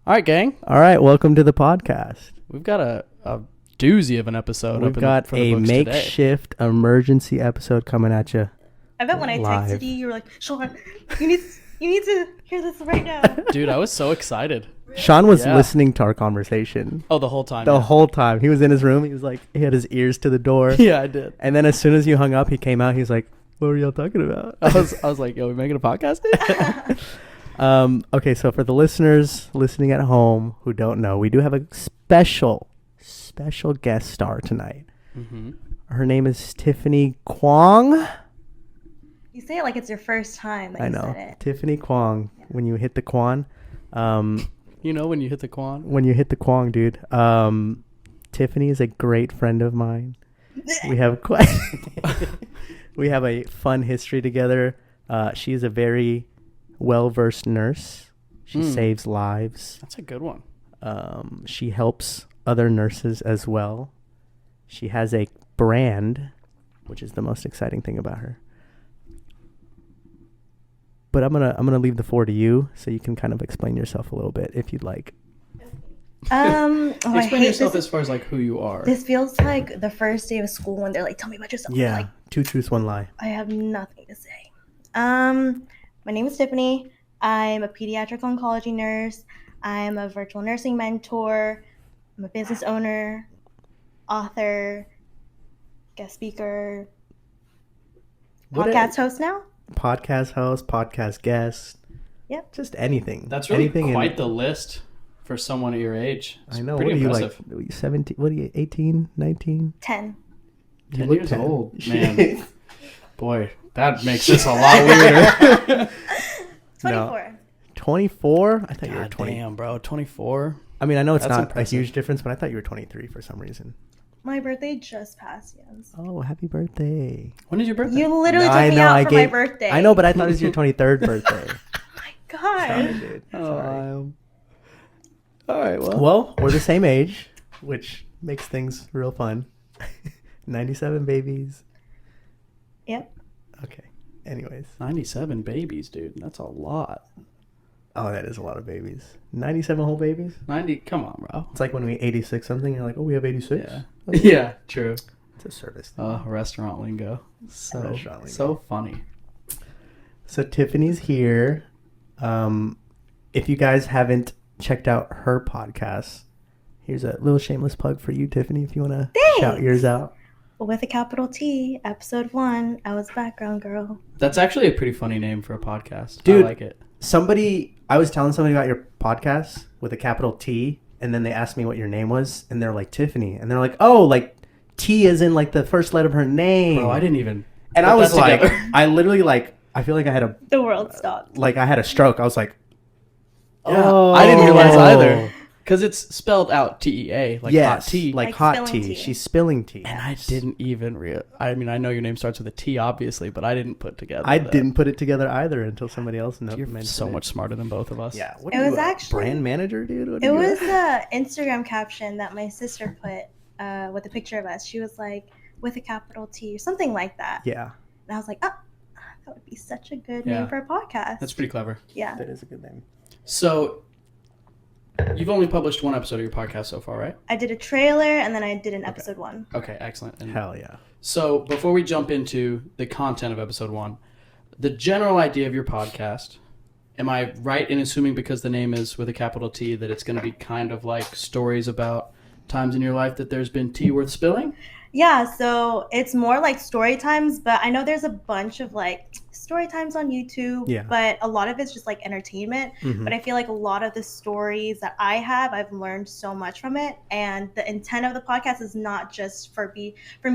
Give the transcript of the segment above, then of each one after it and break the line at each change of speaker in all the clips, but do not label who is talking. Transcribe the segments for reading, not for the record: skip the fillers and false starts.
All right, gang.
All right, welcome to the podcast.
We've got a doozy of an episode.
We've got a makeshift emergency episode coming at you.
I bet when I
live.
texted you, you were like, Sean, you need to hear this right now.
Dude, I was so excited.
Sean was listening to our conversation.
Oh, the whole time.
The whole time. He was in his room. He was like, he had his ears to the door.
Yeah, I did.
And then as soon as you hung up, he came out. He's like, what were y'all talking about?
I was like, yo, we making a podcast?
Okay, so for the listeners listening at home who don't know, we do have a special guest star tonight.
Mm-hmm.
Her name is Tiffany Kwong.
You say it like it's your first time that
I
you
know.
said it.
Tiffany Kwong. When you hit the Kwong.
You know when you hit the Kwong?
When you hit the Kwong, dude. Tiffany is a great friend of mine. We have we have a fun history together. She's a very well-versed nurse. She saves lives.
That's a good one.
She helps other nurses as well. She has a brand, which is the most exciting thing about her. But I'm gonna leave the floor to you, so you can kind of explain yourself a little bit if you'd like.
Explain yourself as far as like who you are.
This feels like the first day of school when they're like, "Tell me about yourself."
Yeah,
Like,
2 truths, 1 lie.
I have nothing to say. My name is Tiffany. I'm a pediatric oncology nurse. I'm a virtual nursing mentor. I'm a business owner, author, guest speaker, podcast host now.
Podcast host, podcast guest.
Yep.
Just anything.
That's really
anything
quite the list for someone at your age. It's
I know.
pretty
What are
impressive.
you like? 17? What are you? 18? 19?
10.
10
look
years
10.
old, man. Boy, that makes this a lot weirder.
24.
24? I thought you were
God
20.
damn, bro. 24.
I mean, I know it's
That's
not
impressive.
a huge difference, but I thought you were 23 for some reason.
My birthday just passed, yes.
Oh, happy birthday.
When is your birthday?
You literally took
I
me
know,
out
I
for
gave-
my birthday.
I know, but I thought it was your 23rd birthday.
My God.
Sorry, dude.
Oh,
Sorry.
all right,
Well, we're the same age, which makes things real fun. 97 babies.
Yep.
Okay. Anyways.
97 babies, dude. That's a lot.
Oh, that is a lot of babies. 97 whole babies?
90, come on, bro.
It's like when we 86 something, you're like, oh, we have 86?
Yeah. Yeah, true.
It's a service thing.
Restaurant lingo.
Restaurant lingo.
So funny.
So Tiffany's here. If you guys haven't checked out her podcast, here's a little shameless plug for you, Tiffany, if you want to shout yours out.
With a capital T, episode 1, I was background girl.
That's actually a pretty funny name for a podcast.
Dude.
I like it.
I was telling somebody about your podcast with a capital T, and then they asked me what your name was, and they're like, Tiffany. And they're like, oh, like T is in like the first letter of her name.
Bro, I didn't even.
And
put
I was
that
like,
together.
I literally like, I feel like I had
The world stopped.
I had a stroke. I was like,
Yeah,
oh.
I didn't realize either. Because it's spelled out TEA, like hot tea.
like
Like
hot
spilling
tea.
tea.
She's spilling tea.
And I didn't even I mean, I know your name starts with a T, obviously, but I didn't put together.
I
that.
didn't put it together either until somebody else
You're
mentioned
so
it.
much smarter than both of us.
Yeah. What
It
are
was
you, a
actually-
brand manager, dude? What are
It
you,
was the Instagram caption that my sister put with a picture of us. She was like, with a capital T or something like that.
Yeah,
And I was like, oh, that would be such a good
Yeah.
name for a podcast.
That's pretty clever.
Yeah.
that is a good name.
So, you've only published one episode of your podcast so far, right?
I did a trailer and then I did an episode 1.
Okay, excellent. And
Hell yeah.
so, before we jump into the content of episode 1, the general idea of your podcast, am I right in assuming because the name is with a capital T that it's going to be kind of like stories about times in your life that there's been tea worth spilling?
Yeah, so it's more like story times, but I know there's a bunch of like story times on YouTube,
Yeah.
but a lot of it's just like entertainment.
Mhm.
But I feel like a lot of the stories that I have, I've learned so much from it. And the intent of the podcast is not just for me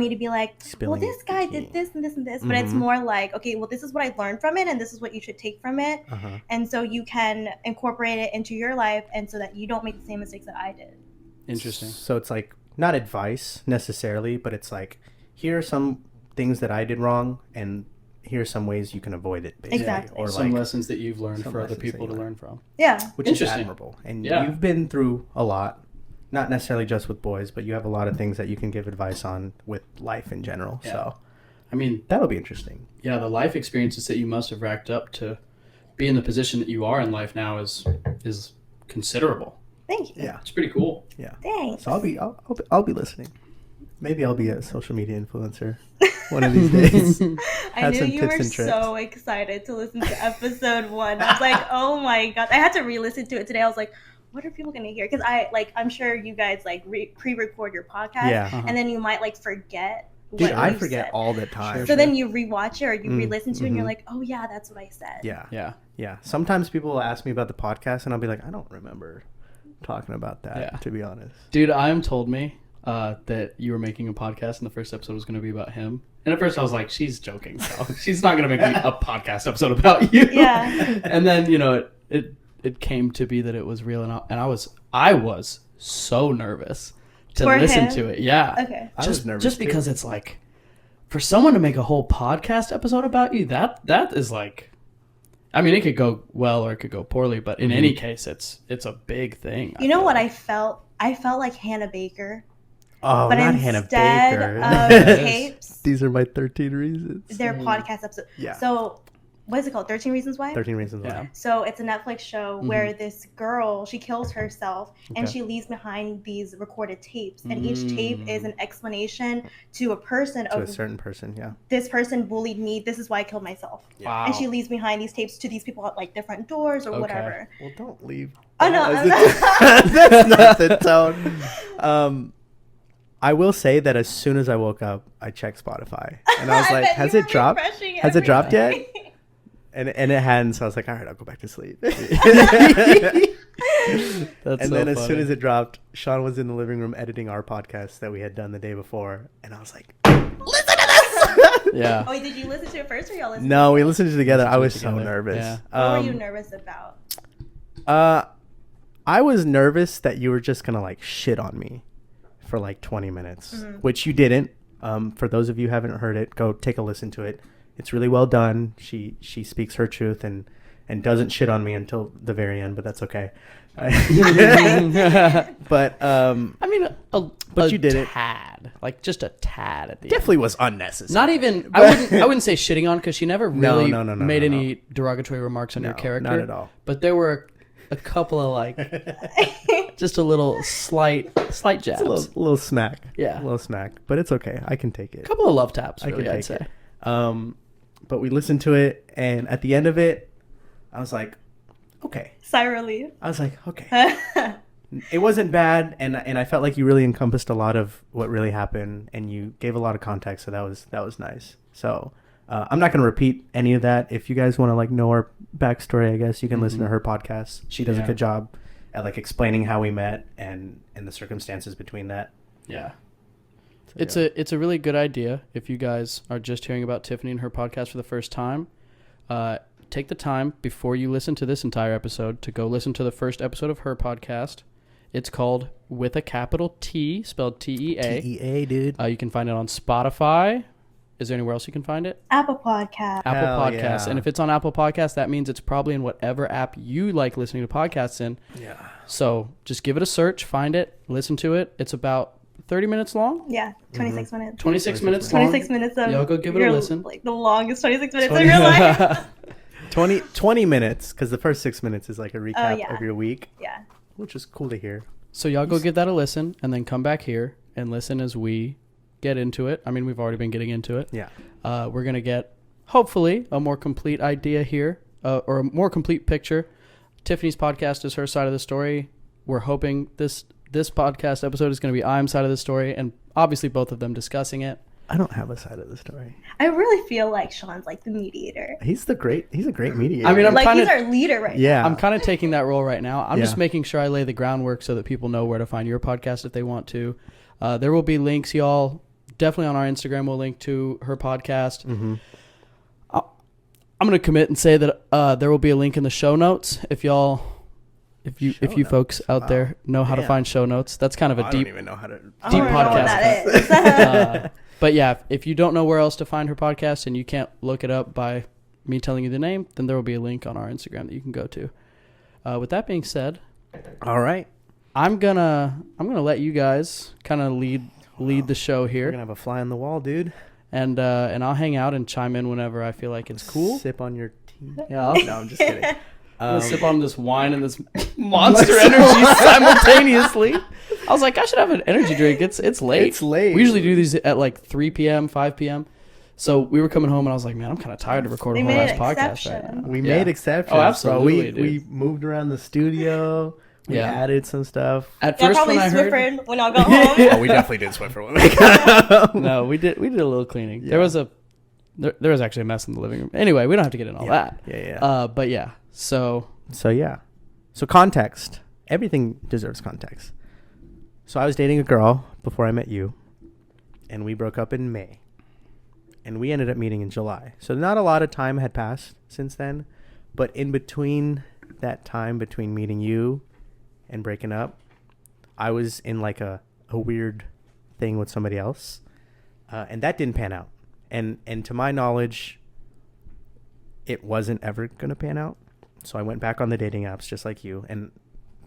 to be like,
Spilling
well, this guy
tea.
did this and this and this, but it's
Mhm.
more like, okay, well, this is what I learned from it and this is what you should take from it.
Uh-huh.
And so you can incorporate it into your life and so that you don't make the same mistakes that I did.
Interesting.
So it's like not advice necessarily, but it's like, here are some things that I did wrong, and here are some ways you can avoid it, basically.
Exactly.
Or
Some
like,
lessons that you've learned
some
for other
lessons that
people
you
to
learned.
learn from.
Yeah.
which is
Interesting.
admirable. And
Yeah.
you've been through a lot, not necessarily just with boys, but you have a lot of things that you can give advice on with life in general.
Yeah.
So
I mean,
that'll be interesting.
yeah, the life experiences that you must have racked up to be in the position that you are in life now is considerable.
Thank you.
Yeah.
It's pretty cool.
Yeah.
Thanks.
So I'll be listening. Maybe I'll be a social media influencer one of these days.
I
Had
knew
some
you
tips
were
and tricks.
so excited to listen to episode 1. I was like, oh my god. I had to re-listen to it today. I was like, what are people gonna hear? Because I'm sure you guys like pre-record your podcast,
Yeah.
and then you might like forget.
Dude,
what
I
you
forget
said.
all the time.
So then you rewatch it or you re-listen to it, and
mhm.
you're like, oh yeah, that's what I said.
Yeah. Sometimes people will ask me about the podcast, and I'll be like, I don't remember talking about that.
Yeah.
To be honest.
Dude, Iam told me that you were making a podcast and the first episode was going to be about him. And at first I was like, she's joking. So she's not going to make a podcast episode about you.
Yeah.
And then, it came to be that it was real. And I was so nervous to
For
listen
him?
to it. Yeah.
Okay.
I was nervous
just
too.
because it's like, for someone to make a whole podcast episode about you, that is like, I mean, it could go well or it could go poorly, but in any case, it's a big thing.
You know
feel
what
like.
I felt? I felt like Hannah Baker.
Oh,
But
not Hannah
instead
Baker.
of tapes,
These are my 13 reasons.
their podcast episode.
Yeah.
So, what is it called? 13 Reasons Why?
13 reasons why.
Yeah.
So it's a Netflix show where this girl, she kills herself and
Okay.
she leaves behind these recorded tapes. And each tape is an explanation to a person
To a
of
certain person, yeah.
this person bullied me. This is why I killed myself.
Wow.
And she leaves behind these tapes to these people at like different doors or
Okay.
whatever.
Well, don't leave.
Oh, no,
That's not the tone. I will say that as soon as I woke up, I checked Spotify. And I was like, has it dropped? Has it dropped yet? And it hadn't, so I was like, all right, I'll go back to sleep.
That's
And
so
then as
funny.
soon as it dropped, Sean was in the living room editing our podcast that we had done the day before. And I was like,
Yeah.
Oh, wait, did you listen to it first or y'all listened
no,
to
we
it?
listened to it together. I was
Listened
so
together.
nervous.
Yeah.
What were you nervous about?
I was nervous that you were just going to like shit on me for like 20 minutes, which you didn't. For those of you who haven't heard it, go take a listen to it. It's really well done. She speaks her truth and doesn't shit on me until the very end, but that's okay. But
I mean,
But you did it.
tad, like just a tad at the end.
definitely was unnecessary.
Not even. I wouldn't say shitting on because she never really
No,
made
no.
any derogatory remarks on your
No,
character.
not at all.
But there were a couple of like, just a little slight jabs.
a little smack.
Yeah.
A little smack. But it's okay. I can take it.
A couple of love taps.
I can
Really, I'd
take
say.
it. But we listened to it, and at the end of it, I was like, okay.
Sigh of relief.
I was like, okay. It wasn't bad, and I felt like you really encompassed a lot of what really happened, and you gave a lot of context, so that was nice. So I'm not going to repeat any of that. If you guys want to like know our backstory, I guess you can listen to her podcast. She does a
Yeah.
good job at like explaining how we met and the circumstances between that.
Yeah.
So,
It's a really good idea if you guys are just hearing about Tiffany and her podcast for the first time. Take the time before you listen to this entire episode to go listen to the first episode of her podcast. It's called With a Capital T, spelled T-E-A.
TEA, dude.
You can find it on Spotify. Is there anywhere else you can find it?
Apple Podcast.
Apple
Hell
Podcasts.
yeah.
And if it's on Apple Podcasts, that means it's probably in whatever app you like listening to podcasts in.
Yeah.
So just give it a search, find it, listen to it. It's about 30 minutes long.
Yeah, 26 minutes.
26 minutes long.
26 minutes of
Y'all go give it a
your,
listen.
Like the longest 26 minutes of your life.
20 minutes, because the first 6 minutes is like a recap
yeah.
of your week,
Yeah.
which is cool to hear.
So y'all go give that a listen and then come back here and listen as we get into it. I mean, we've already been getting into it.
Yeah.
We're going to get, hopefully, a more complete idea here or a more complete picture. Tiffany's podcast is her side of the story. We're hoping this podcast episode is going to be Iam's side of the story, and obviously both of them discussing it.
I don't have a side of the story.
I really feel like Sean's like the mediator.
He's a great mediator.
I mean, I'm
Like
kinda-
he's our leader right
yeah.
I'm kind of taking that role right now. I'm just
Yeah.
making sure I lay the groundwork so that people know where to find your podcast if they want to. There will be links, y'all. Definitely on our Instagram, we'll link to her podcast.
Mm-hmm.
I'm going to commit and say that there will be a link in the show notes if you
Show
folks out
Wow.
there know how to
Damn.
find show notes. That's kind of a
I
deep.
don't even know how to.
I
Deep
don't know what
podcast.
that is.
But yeah, if you don't know where else to find her podcast and you can't look it up by me telling you the name, then there will be a link on our Instagram that you can go to. With that being said,
All right.
I'm gonna let you guys kind of lead the show
We're
here,
gonna have a fly on the wall, dude.
and I'll hang out and chime in whenever I feel like it's cool.
Sip on your tea.
Yeah,
No, I'm just kidding.
I'm gonna sip on this wine and this Monster Energy simultaneously. I was like, I should have an energy drink. It's late.
It's late.
We usually do these at like 3 p.m., 5 p.m. So we were coming home and I was like, man, I'm kind of tired to record a whole ass podcast right now.
We
Yeah.
made exceptions.
Oh, absolutely,
Bro. We moved around the studio. We
Yeah.
added some stuff.
At
Y'all
first,
probably
when I heard,
Swiffered when y'all got home.
Oh, we definitely did Swiffer when we got home.
no, we did a little cleaning.
Yeah.
There was actually a mess in the living room. Anyway, we don't have to get into all that.
Yeah.
But yeah, so
So context. Everything deserves context. So I was dating a girl before I met you, and we broke up in May. And we ended up meeting in July. So not a lot of time had passed since then, but in between that time between meeting you and breaking up, I was in like a weird thing with somebody else. And that didn't pan out. And to my knowledge, it wasn't ever going to pan out. So I went back on the dating apps just like you. And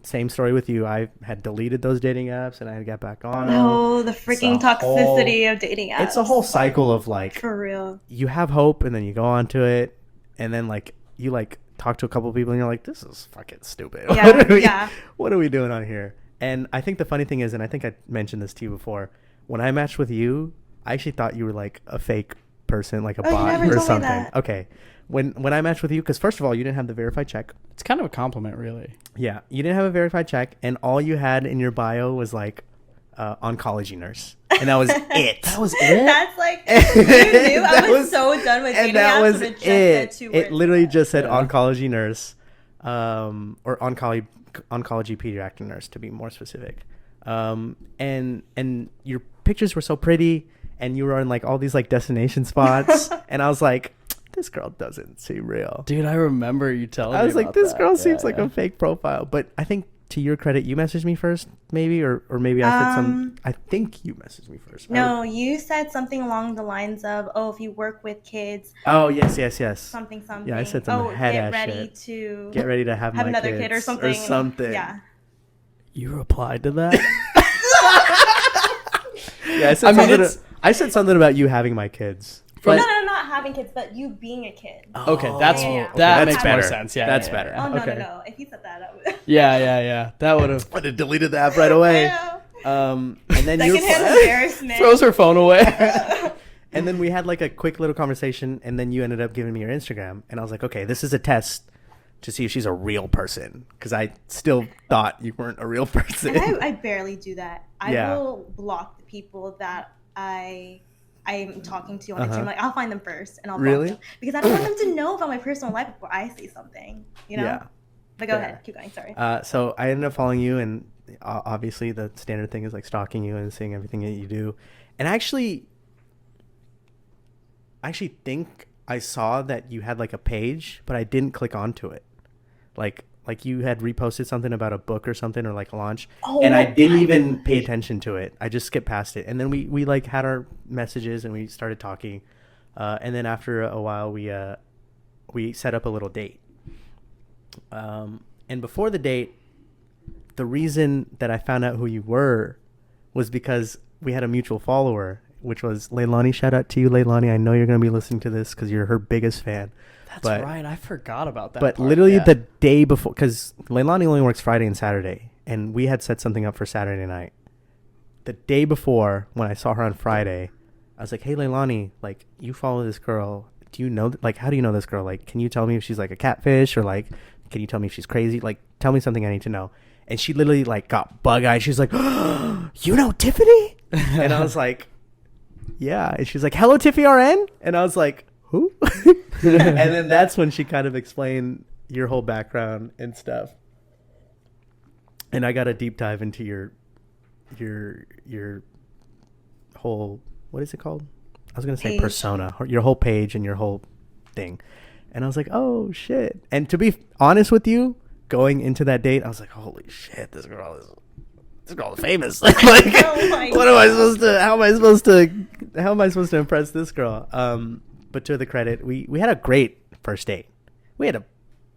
same story with you. I had deleted those dating apps and I had to get back on them.
Oh, the freaking toxicity of dating apps.
It's a whole cycle of like,
For real.
you have hope and then you go onto it. And then like, you like talk to a couple of people and you're like, this is fucking stupid.
Yeah,
What are we doing on here? And I think the funny thing is, and I think I mentioned this to you before, when I matched with you, I actually thought you were like a fake person, like a
Oh, you
bot
never
or
told me
something.
that.
Okay. When I matched with you, because first of all, you didn't have the verified check.
it's kind of a compliment, really.
Yeah, you didn't have a verified check, and all you had in your bio was like oncology nurse, and that was it.
That was it.
That's like, you knew I
That
was so done with dating
and that
apps
was
when it just
it.
said 2
It
words.
literally just said
Yeah.
oncology nurse, or oncology pediatric nurse to be more specific. And your pictures were so pretty, and you were in like all these like destination spots, and I was like, this girl doesn't seem real.
Dude, I remember you telling me
I was like,
about
this
that.
girl seems
Yeah,
like
yeah.
a fake profile. But I think to your credit, you messaged me first, maybe, or maybe I said some. I think you messaged me first.
No, you said something along the lines of, "Oh, if you work with kids,
Oh yes.
something."
Yeah, I said some
Oh,
head
get
ass
ready
shit.
to
Get ready to have my
another
kids
kid or something. Yeah.
You replied to that?
Yeah, I said
I mean,
something.
it's-
I said something about you having my kids.
No,
But
not having kids, but you being a kid.
Okay, that's
yeah, yeah.
that
that's
makes
better.
more sense. Yeah,
That's
yeah,
better.
Yeah,
Oh, no,
Okay.
no. If you said that, I would.
yeah. That would have
I would have deleted the app right away.
know.
And then you
Secondhand embarrassment.
throws her phone away.
and then we had like a quick little conversation, and then you ended up giving me your Instagram, and I was like, okay, this is a test to see if she's a real person, because I still thought you weren't a real person.
And I barely do that. I
Yeah.
will block the people that I'm talking to on
Uh-huh.
Instagram. Like, I'll find them first and I'll
Really?
block them. Because I don't want them to know about my personal life before I say something, you know?
Yeah.
But go
Fair.
ahead. Keep going. Sorry.
So I ended up following you, and obviously the standard thing is like stalking you and seeing everything that you do. And I actually think I saw that you had like a page, but I didn't click onto it. Like you had reposted something about a book or something, or like a launch, and I didn't even pay attention to it. I just skipped past it. And then we like had our messages and we started talking. And then after a while we set up a little date. And before the date, the reason that I found out who you were was because we had a mutual follower, which was Leilani. Shout out to you, Leilani. I know you're going to be listening to this because you're her biggest fan.
That's right. I forgot about that.
But
part.
literally
Yeah.
the day before, because Leilani only works Friday and Saturday, and we had set something up for Saturday night. The day before, when I saw her on Friday, I was like, hey, Leilani, like, you follow this girl. Do you know, like, how do you know this girl? Like, can you tell me if she's like a catfish, or like, can you tell me if she's crazy? Like, tell me something I need to know. And she literally like got bug-eyed. She's like, oh, you know Tiffany? And I was like, yeah. And she's like, hello, Tiffy RN? And I was like, who? And then that's when she kind of explained your whole background and stuff. And I got a deep dive into your whole, what is it called? I was going to say
Page.
persona, your whole page and your whole thing. And I was like, oh shit. And to be honest with you, going into that date, I was like, holy shit, this girl is famous. Like,
Oh my
what am I supposed to, how am I supposed to impress this girl? But to the credit, we had a great first date. We had a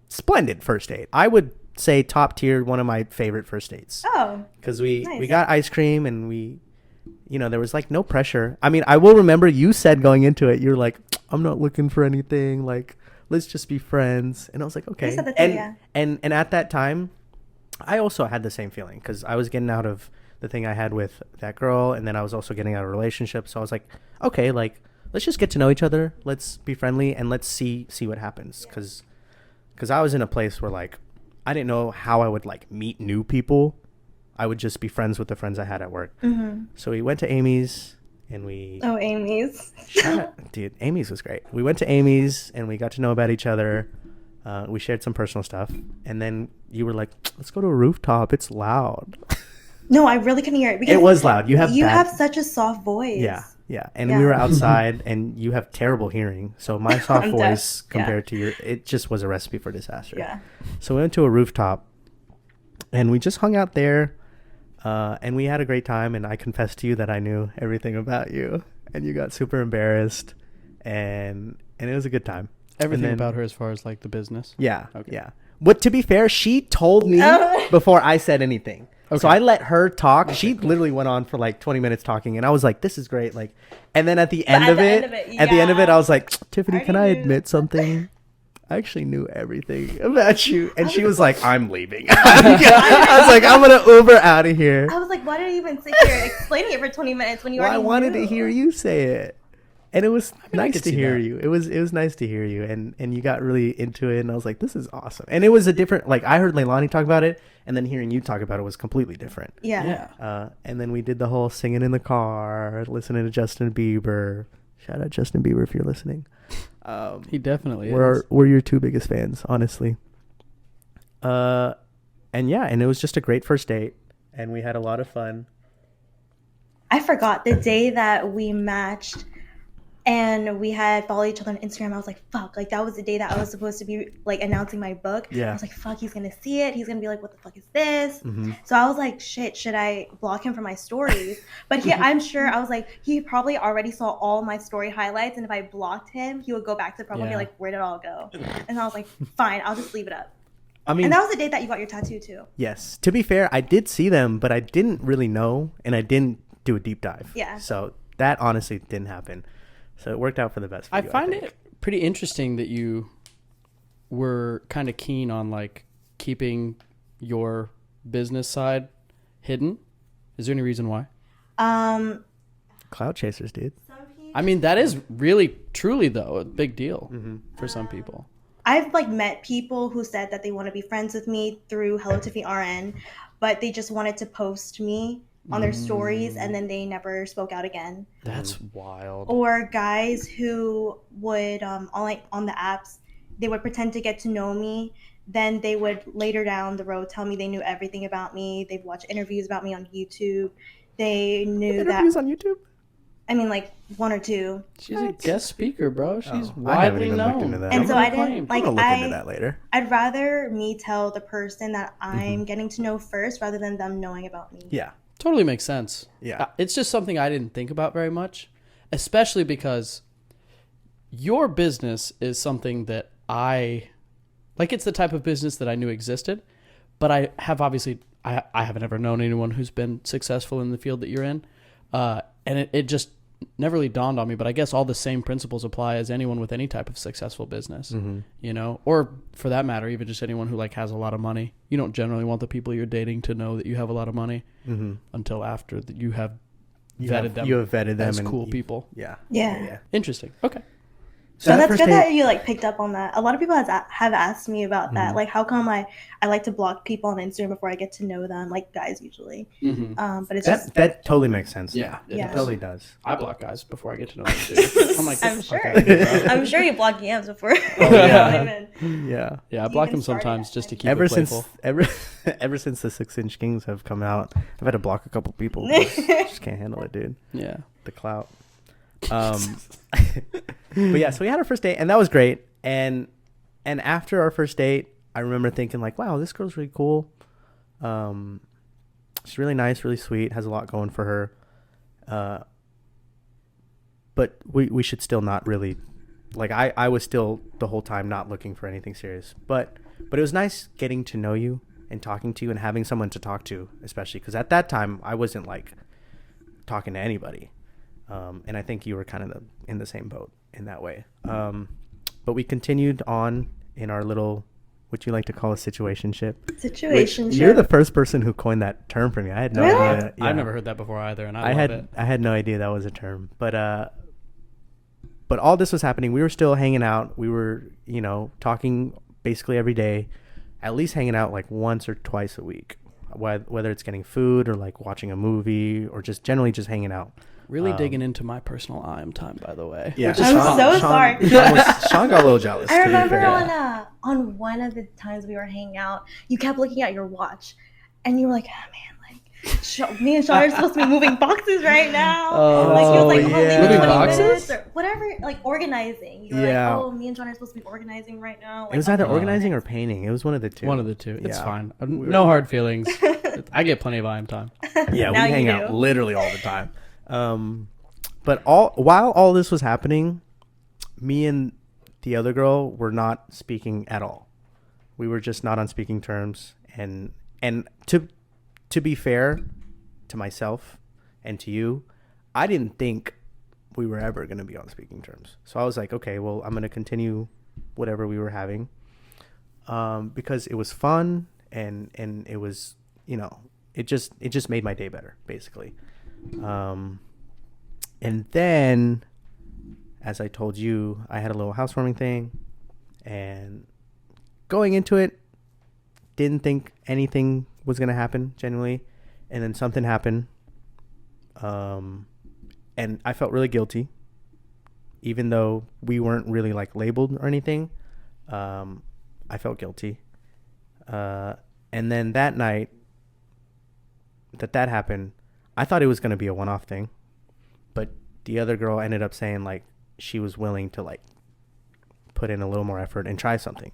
splendid first date. I would say top tier, one of my favorite first dates.
Oh.
Because we
Nice.
got ice cream, and we, there was like no pressure. I mean, I will remember you said going into it, you're like, I'm not looking for anything. Like, let's just be friends. And I was like, okay.
said that too, yeah.
And at that time, I also had the same feeling because I was getting out of the thing I had with that girl, and then I was also getting out of a relationship. So I was like, okay, like, let's just get to know each other. Let's be friendly, and let's see what happens. Because I was in a place where, like, I didn't know how I would, like, meet new people. I would just be friends with the friends I had at work.
Mm-hmm.
So we went to Amy's, and we...
Oh, Amy's.
Dude, Amy's was great. We went to Amy's, and we got to know about each other. We shared some personal stuff. And then you were like, let's go to a rooftop. It's loud.
No, I really couldn't hear it. Because
it was loud. You have
such a soft voice.
Yeah. And we were outside, and you have terrible hearing. So my soft voice compared to your... It just was a recipe for disaster.
Yeah.
So we went to a rooftop, and we just hung out there. And we had a great time, and I confessed to you that I knew everything about you, and you got super embarrassed, and it was a good time.
Everything about her as far as like the business.
Yeah.
Okay.
Yeah. But to be fair, she told me before I said anything. Okay. So I let her talk. Okay, she literally went on for like 20 minutes talking, and I was like, this is great. Like, and then at the end of it, I was like, Tiffany, can I admit something? I actually knew everything about you. And she was like, I'm leaving. I was like, I'm going to Uber out of here.
I was like, why did you even sit here explaining it for 20 minutes when you already
I wanted
knew?
to hear you say it. And it was nice to hear you. It was nice to hear you. And you got really into it. And I was like, this is awesome. And it was a different, like, I heard Leilani talk about it. And then hearing you talk about it was completely different.
Yeah.
And then we did the whole singing in the car, listening to Justin Bieber. Shout out Justin Bieber if you're listening.
He definitely
is. We're your two biggest fans, honestly. And it was just a great first date, and we had a lot of fun.
I forgot the day that we matched and we had followed each other on Instagram. I was like, fuck, like that was the day that I was supposed to be like announcing my book.
Yeah.
I was like, fuck, he's gonna see it. He's gonna be like, what the fuck is this?
Mm-hmm.
So I was like, shit, should I block him from my stories? But I'm sure I was like, he probably already saw all my story highlights, and if I blocked him, he would go back to the profile and be like, where'd it all go? And I was like, fine, I'll just leave it up.
I mean,
and that was the day that you got your tattoo too.
Yes. To be fair, I did see them, but I didn't really know, and I didn't do a deep dive.
Yeah.
So that honestly didn't happen. So it worked out for the best for you,
I find it pretty interesting that you were kind of keen on like keeping your business side hidden. Is there any reason why?
Cloud chasers, dude.
I mean, that is really, truly though a big deal for some people.
I've like met people who said that they want to be friends with me through Hello Tiffany RN, but they just wanted to post me on their stories, and then they never spoke out again.
That's wild.
Or guys who would on the apps, they would pretend to get to know me, then they would later down the road tell me they knew everything about me. They've watched interviews about me on YouTube. They knew
interviews on YouTube?
I mean, like one or two.
She's a guest speaker, bro. She's
I haven't
widely
even looked
known.
into that.
And so I didn't like.
I'm gonna look into that later.
I'd rather me tell the person that I'm getting to know first, rather than them knowing about me.
Yeah.
Totally makes sense.
Yeah.
It's just something I didn't think about very much, especially because your business is something that it's the type of business that I knew existed, but I have obviously, I haven't ever known anyone who's been successful in the field that you're in. And it just never really dawned on me, but I guess all the same principles apply as anyone with any type of successful business, you know, or for that matter, even just anyone who like has a lot of money. You don't generally want the people you're dating to know that you have a lot of money until after that you have vetted them.
You have vetted them
as
and
cool people.
Yeah.
Interesting. Okay.
So that's good that you like picked up on that. A lot of people have asked me about that. Like, how come I like to block people on Instagram before I get to know them, like guys usually. But it's
that totally makes sense.
Yeah,
it totally does.
I block guys before I get to know them too. I'm like,
I'm sure.
Okay,
I'm sure you block DMs before.
Yeah.
I block them sometimes just to keep
ever
it playful.
Ever since the 6-inch Kings have come out, I've had to block a couple people. Just can't handle it, dude.
Yeah,
the clout. But yeah, so we had our first date, and that was great. And after our first date, I remember thinking like, wow, this girl's really cool. She's really nice, really sweet, has a lot going for her. But we should still not really, like, I was still the whole time not looking for anything serious. But it was nice getting to know you and talking to you and having someone to talk to, especially because at that time I wasn't like talking to anybody. And I think you were kind of in the same boat in that way. But we continued on in our little, what you like to call a situationship.
Situationship.
You're the first person who coined that term for me. I had no
Really?
idea. Yeah.
I've never heard that before either, and I love it.
I had no idea that was a term. But all this was happening. We were still hanging out. We were, talking basically every day, at least hanging out like once or twice a week, whether it's getting food or like watching a movie or just generally just hanging out.
Really digging into my personal IM time, by the way.
Yeah,
I'm so sorry.
Sean got a little jealous.
I
to be
remember
fair.
on one of the times we were hanging out, you kept looking at your watch, and you were like, "Oh man, like me and Sean are supposed to be moving boxes right now." Like he was like, "Oh,
yeah.
leave
Moving
20
boxes?
minutes," or whatever, like organizing. You were
Yeah.
like, "Oh, me and Sean are supposed to be organizing right now."
It was either organizing or painting. It was one of the two.
One of the two. It's
Yeah.
fine. No hard feelings. I get plenty of IM time.
Yeah, we
Now you
hang
do.
out literally all the time. But while all this was happening, me and the other girl were not speaking at all. We were just not on speaking terms. And to be fair to myself and to you, I didn't think we were ever going to be on speaking terms. So I was like, okay, well, I'm going to continue whatever we were having, because it was fun and it was, it just made my day better, basically. And then, as I told you, I had a little housewarming thing, and going into it, didn't think anything was going to happen, genuinely. And then something happened, and I felt really guilty, even though we weren't really like labeled or anything. I felt guilty. And then that night that happened, I thought it was going to be a one-off thing. But the other girl ended up saying like she was willing to like put in a little more effort and try something.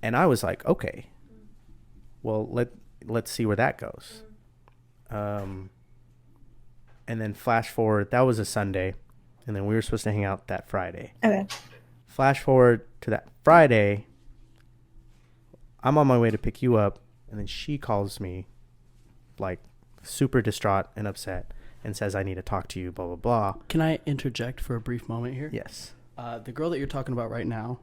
And I was like, okay, well, let's see where that goes. And then flash forward, that was a Sunday, and then we were supposed to hang out that Friday.
Okay.
Flash forward to that Friday, I'm on my way to pick you up, and then she calls me like super distraught and upset and says, I need to talk to you, blah, blah, blah.
Can I interject for a brief moment here?
Yes.
The girl that you're talking about right now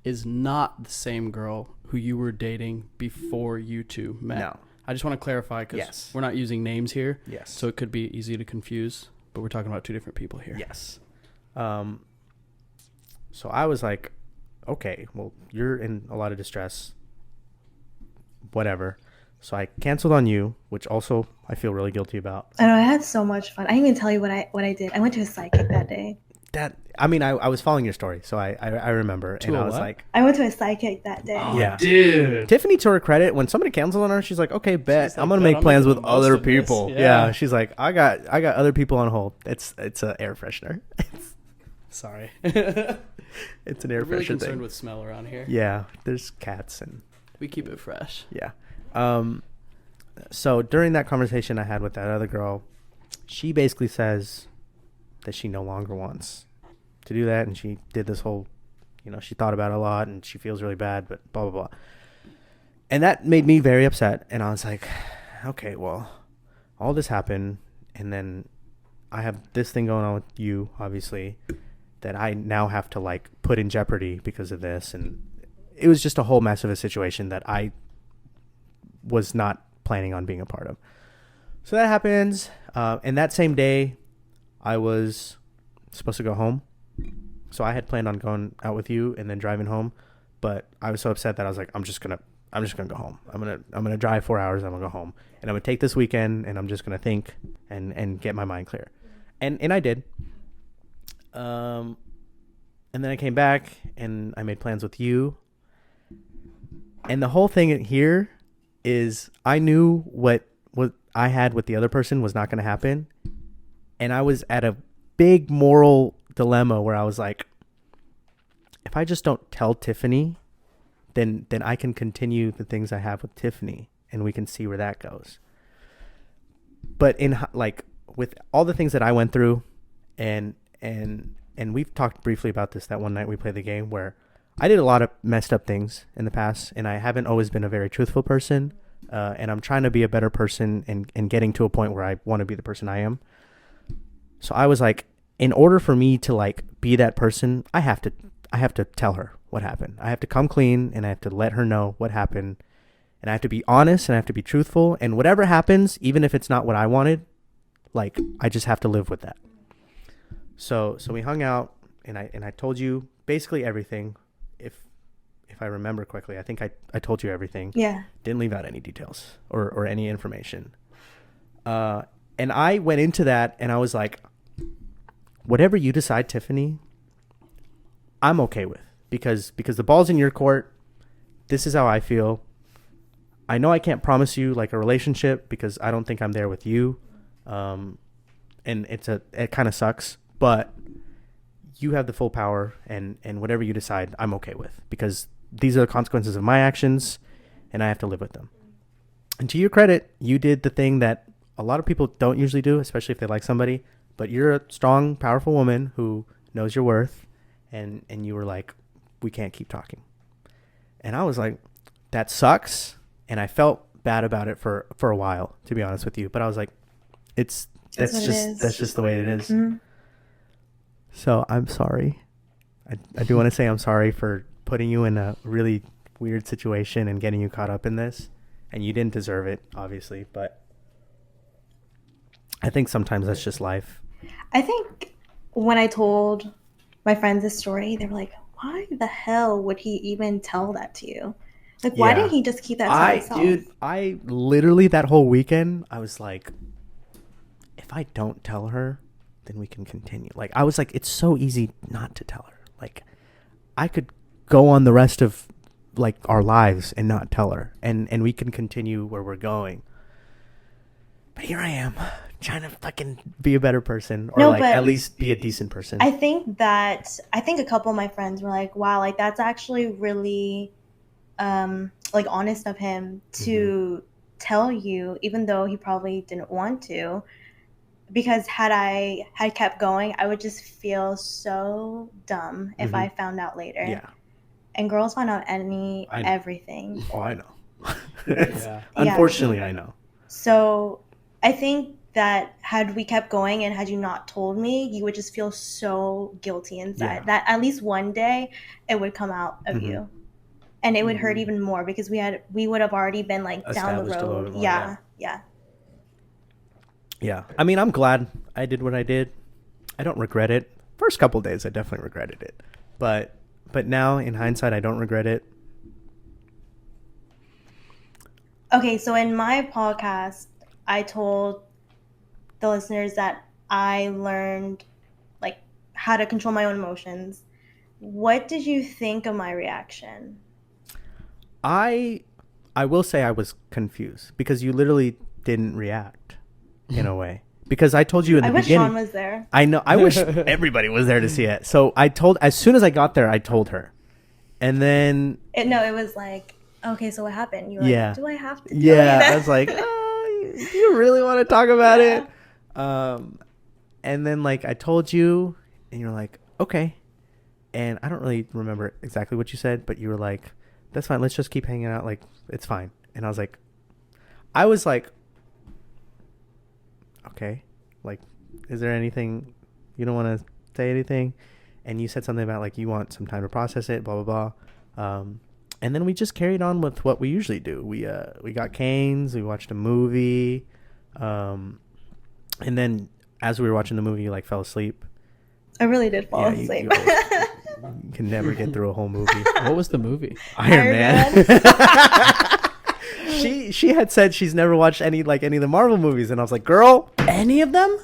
is not the same girl who you were dating before you two met.
No.
I just want to clarify because
Yes.
we're not using names here.
Yes.
So it could be easy to confuse, but we're talking about two different people here.
Yes. So I was like, okay, well, you're in a lot of distress. Whatever. So I canceled on you, which also I feel really guilty about.
I know, I had so much fun. I didn't even tell you what I did. I went to a psychic that day.
I was following your story, so I remember.
To
and
a
I was
what?
like,
I went to a psychic that day.
yeah.
Dude.
Tiffany, to her credit, when somebody canceled on her, she's like, okay, bet.
She's like,
I'm going to
"Bet
make
I'm
plans
making
with
the most
other
of this."
people.
Yeah.
Yeah. She's like, I got other people on hold. It's an air freshener.
Sorry.
It's an air
We're really
freshener
concerned
thing.
with smell around here.
Yeah. There's cats and
We keep it fresh.
yeah. So during that conversation I had with that other girl, she basically says that she no longer wants to do that, and she did this whole, she thought about it a lot, and she feels really bad, but blah, blah, blah. And that made me very upset, and I was like, okay, well, all this happened, and then I have this thing going on with you, obviously, that I now have to, like, put in jeopardy because of this, and it was just a whole mess of a situation that I was not planning on being a part of. So that happens, and that same day, I was supposed to go home. So I had planned on going out with you and then driving home, but I was so upset that I was like, I'm just gonna go home. I'm gonna drive 4 hours. I'm gonna go home, and I'm gonna take this weekend, and I'm just gonna think and get my mind clear, and I did. And then I came back and I made plans with you, and the whole thing here is I knew what I had with the other person was not going to happen, and I was at a big moral dilemma where I was like, if I just don't tell Tiffany, then I can continue the things I have with Tiffany, and we can see where that goes. But with all the things that I went through, and we've talked briefly about this that one night we played the game, where I did a lot of messed up things in the past, and I haven't always been a very truthful person, and I'm trying to be a better person and getting to a point where I want to be the person I am. So I was like, in order for me to like be that person, I have I have to tell her what happened. I have to come clean, and I have to let her know what happened, and I have to be honest, and I have to be truthful, and whatever happens, even if it's not what I wanted, like, I just have to live with that. So we hung out, and I told you basically everything. If I remember correctly, I think I told you everything.
Yeah.
Didn't leave out any details or any information. And I went into that, and I was like, whatever you decide, Tiffany, I'm okay with, because the ball's in your court. This is how I feel. I know I can't promise you like a relationship because I don't think I'm there with you. And it kind of sucks, but you have the full power, and whatever you decide, I'm okay with, because these are the consequences of my actions, and I have to live with them. And to your credit, you did the thing that a lot of people don't usually do, especially if they like somebody, but you're a strong, powerful woman who knows your worth, and you were like, we can't keep talking. And I was like, that sucks. And I felt bad about it for a while, to be honest with you. But I was like, that's just the way it is.
Mm-hmm.
So I'm sorry. I do want to say I'm sorry for putting you in a really weird situation and getting you caught up in this. And you didn't deserve it, obviously. But I think sometimes that's just life.
I think when I told my friends this story, they were like, why the hell would he even tell that to you? Like, why didn't he just keep that to himself?
Dude, I literally, that whole weekend, I was like, if I don't tell her, then we can continue. Like, I was like, it's so easy not to tell her. Like, I could go on the rest of, like, our lives and not tell her. And we can continue where we're going. But here I am, trying to fucking be a better person. Or, like, at least be a decent person.
I think a couple of my friends were like, wow, like, that's actually really... like honest of him to tell you, even though he probably didn't want to, because had I kept going, I would just feel so dumb if I found out later.
Yeah.
And girls find out everything.
Oh, I know.
Yeah.
Unfortunately, I know.
So I think that had we kept going and had you not told me, you would just feel so guilty inside that at least one day it would come out of you. And it would hurt even more because we would have already been like down the road.
More,
yeah.
I mean, I'm glad I did what I did. I don't regret it. First couple days, I definitely regretted it. But now, in hindsight, I don't regret it.
Okay, so in my podcast, I told the listeners that I learned like how to control my own emotions. What did you think of my reaction?
I will say I was confused because you literally didn't react in a way. Because I told you in the beginning. I wish
Sean was there.
I know. I wish everybody was there to see it. So as soon as I got there, I told her. And then.
It was like, okay, so what happened? You were like, do I have to tell you
that?
I
was like, do you really want to talk about it? And then like I told you, and you're like, okay. And I don't really remember exactly what you said, but you were like, that's fine. Let's just keep hanging out. Like, it's fine. And I was like, okay. Like, is there anything, you don't want to say anything? And you said something about like, you want some time to process it, blah, blah, blah. And then we just carried on with what we usually do. We got canes. We watched a movie. And then as we were watching the movie, you like fell asleep.
I really did fall asleep.
You can never get through a whole movie.
What was the movie?
Iron Man. She had said she's never watched any of the Marvel movies, and I was like, girl, any of them?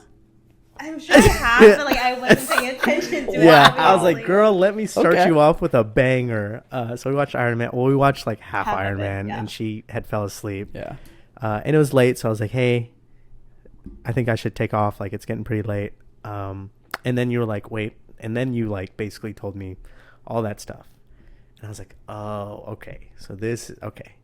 I'm sure I have, but like I wasn't paying attention to it.
Yeah, I was like, girl, let me start you off with a banger. So we watched Iron Man. Well, we watched like half Iron Man, and she had fell asleep.
Yeah.
And it was late, so I was like, hey, I think I should take off. Like, it's getting pretty late. And then you were like, wait. And then you like basically told me all that stuff. And I was like, oh, okay. So this, okay.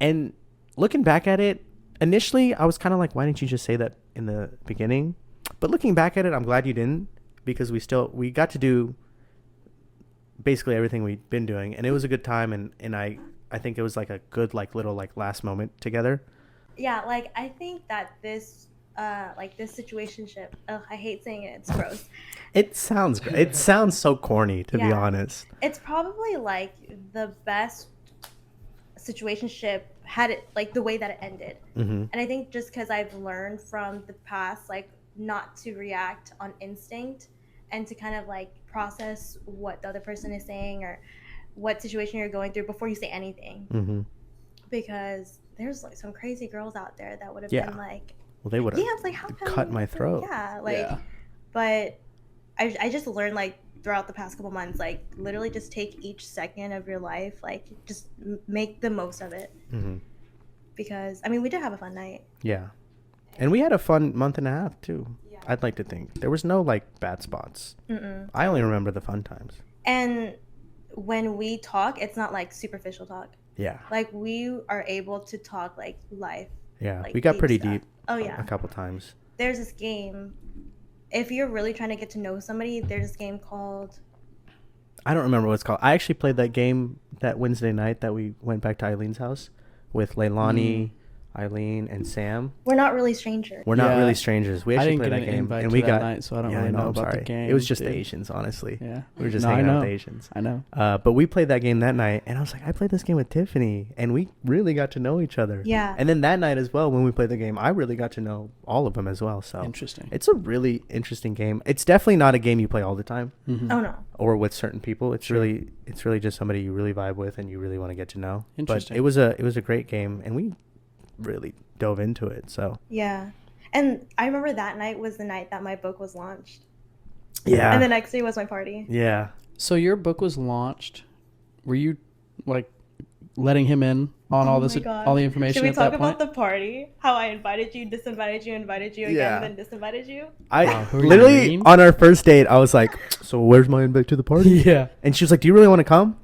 And looking back at it, initially I was kind of like, why didn't you just say that in the beginning? But looking back at it, I'm glad you didn't, because we got to do basically everything we'd been doing, and it was a good time. And I think it was like a good, like little, like last moment together.
Yeah. Like, I think that this like this situationship. Ugh, I hate saying it. It's gross.
It sounds great. It sounds so corny, to be
Yeah.
honest.
It's probably like the best situationship had it like the way that it ended.
Mm-hmm.
And I think just because I've learned from the past, like not to react on instinct and to kind of like process what the other person is saying or what situation you're going through before you say anything.
Mm-hmm.
Because there's like some crazy girls out there that would have
Yeah.
been like,
Well, they would
yeah,
have
it's like how come
cut my throat.
Yeah, like,
Yeah.
but I just learned like throughout the past couple months, like literally just take each second of your life, like just make the most of it.
Mm-hmm.
Because I mean, we did have a fun night.
Yeah. And we had a fun month and a half, too.
Yeah.
I'd like to think. There was no, like, bad spots.
Mm-mm.
I only remember the fun times.
And when we talk, it's not like superficial talk.
Yeah.
Like we are able to talk like life.
Yeah.
Like
We got pretty
stuff.
deep
Oh
a
yeah.
couple times.
There's this game. If you're really trying to get to know somebody, there's this game called.
I don't remember what it's called. I actually played that game that Wednesday night that we went back to Eileen's house with Leilani, Eileen, and Sam.
We're Not Really Strangers.
We're not
Yeah.
really strangers. We
I
actually
didn't
played
get
that
an
game,
invite
and
to
we
that
got.
night, so I don't
Yeah,
really
I know.
know
I'm
about the
sorry.
game,
It was just the
dude.
Asians, honestly.
Yeah.
We were just
No, I
hanging out with
know.
the Asians.
I know.
But we played that game that night, and I was like, I played this game with Tiffany, and we really got to know each other.
Yeah.
And then that night as well, when we played the game, I really got to know all of them as well. So
Interesting.
it's a really interesting game. It's definitely not a game you play all the time
Mhm.
Oh no.
or with certain people. It's
Sure.
really just somebody you really vibe with and you really want to get to know.
Interesting.
But it was a great game, and we really dove into it. So
Yeah. And I remember that night was the night that my book was launched.
yeah,
And the next day was my party.
yeah.
So your book was launched. Were you like letting him in on all
Oh
this,
my gosh.
all the information
Should we
at
talk
that
about
point?
the party? How I invited you, disinvited you, invited you again,
Yeah.
then disinvited you?
I
Wow, who are you,
literally
mean?
on our first date, I was like, "So where's my invite to the party?"
Yeah.
And she was like, "Do you really want to come?"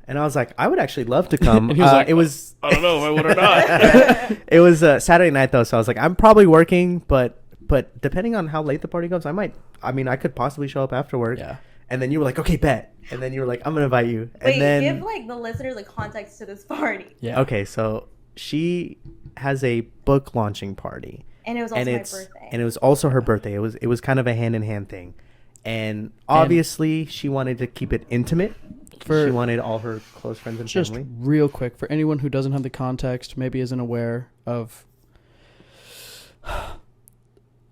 And I was like, "I would actually love to come."
And he was like,
"It was."
I don't know if I would or not.
It was Saturday night though, so I was like, "I'm probably working, but depending on how late the party goes, I might. I mean, I could possibly show up after work."
Yeah.
And then you were like, "Okay, bet." And then you were like, "I'm gonna invite you." And
Wait,
then
give like the listeners like context to this party.
Yeah.
okay, so she has a book launching party.
And it was also
and
my
it's
birthday.
and it was also her birthday. It was kind of a hand in hand thing, and obviously she wanted to keep it intimate. She wanted all her close friends and
Just
family.
real quick, for anyone who doesn't have the context, maybe isn't aware of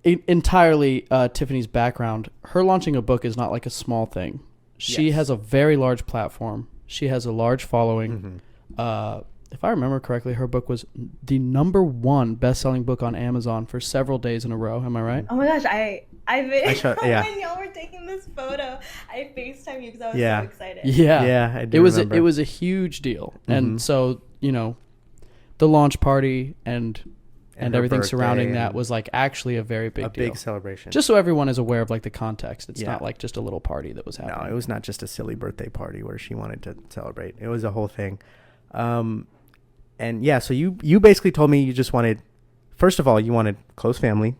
entirely Tiffany's background, her launching a book is not like a small thing. She
Yes.
has a very large platform. She has a large following.
Mhm.
If I remember correctly, her book was the #1 best-selling book on Amazon for several days in a row. Am I right?
Oh my gosh,
yeah.
when y'all were taking this photo, I FaceTime you because I was
Yeah.
so excited.
Yeah.
Yeah, I do
It was
remember.
it was a huge deal, and
Mhm.
so the launch party and
And her
everything
birthday
surrounding that
and
was like actually a very big
a
deal.
big celebration.
Just so everyone is aware of like the context, it's
Yeah.
not like just a little party that was
no,
happening.
it was not just a silly birthday party where she wanted to celebrate. It was a whole thing. And yeah, so you basically told me you just wanted, first of all, you wanted close family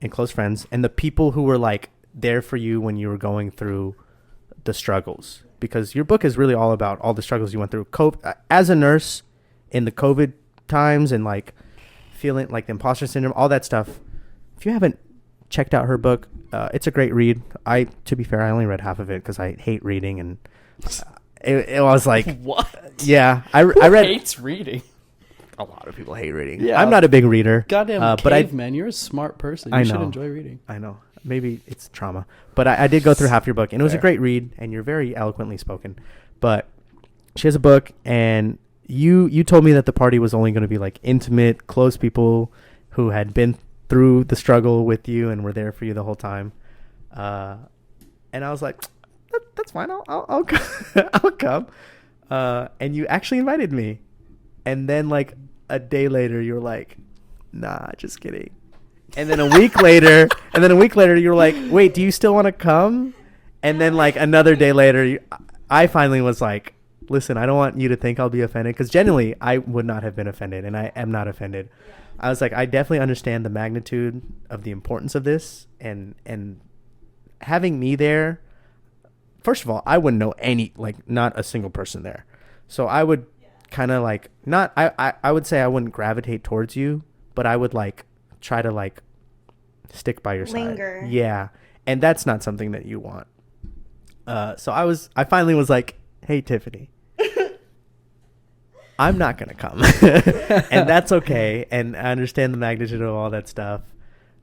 and close friends and the people who were like there for you when you were going through the struggles, because your book is really all about all the struggles you went through. As a nurse in the COVID times and like feeling like the imposter syndrome, all that stuff. If you haven't checked out her book, it's a great read. To be fair, I only read half of it because I hate reading, and it was like,
What?
yeah, I
Who
read.
hates reading?
A lot of people hate reading.
Yeah.
I'm not a big reader.
Goddamn
but
caveman, you're a smart person. You
I
should
know.
enjoy reading.
I know. Maybe it's trauma, but I did go through half your book, and it was a
Fair.
great read, and you're very eloquently spoken. But she has a book, and you told me that the party was only going to be like intimate, close people who had been through the struggle with you and were there for you the whole time. And I was like, that's fine. I'll come. I'll come. And you actually invited me, and then like a day later, you were like, nah, just kidding. And then a week later, you were like, wait, do you still want to come? And then like another day later, I finally was like, listen, I don't want you to think I'll be offended, because genuinely I would not have been offended, and I am not offended. I was like, I definitely understand the magnitude of the importance of this, and having me there. First of all, I wouldn't know not a single person there. So I would kind of like, I would say I wouldn't gravitate towards you, but I would like try to like stick by your
Linger.
side. Yeah. And that's not something that you want. So I finally was like, hey, Tiffany, I'm not going to come. And that's okay. And I understand the magnitude of all that stuff.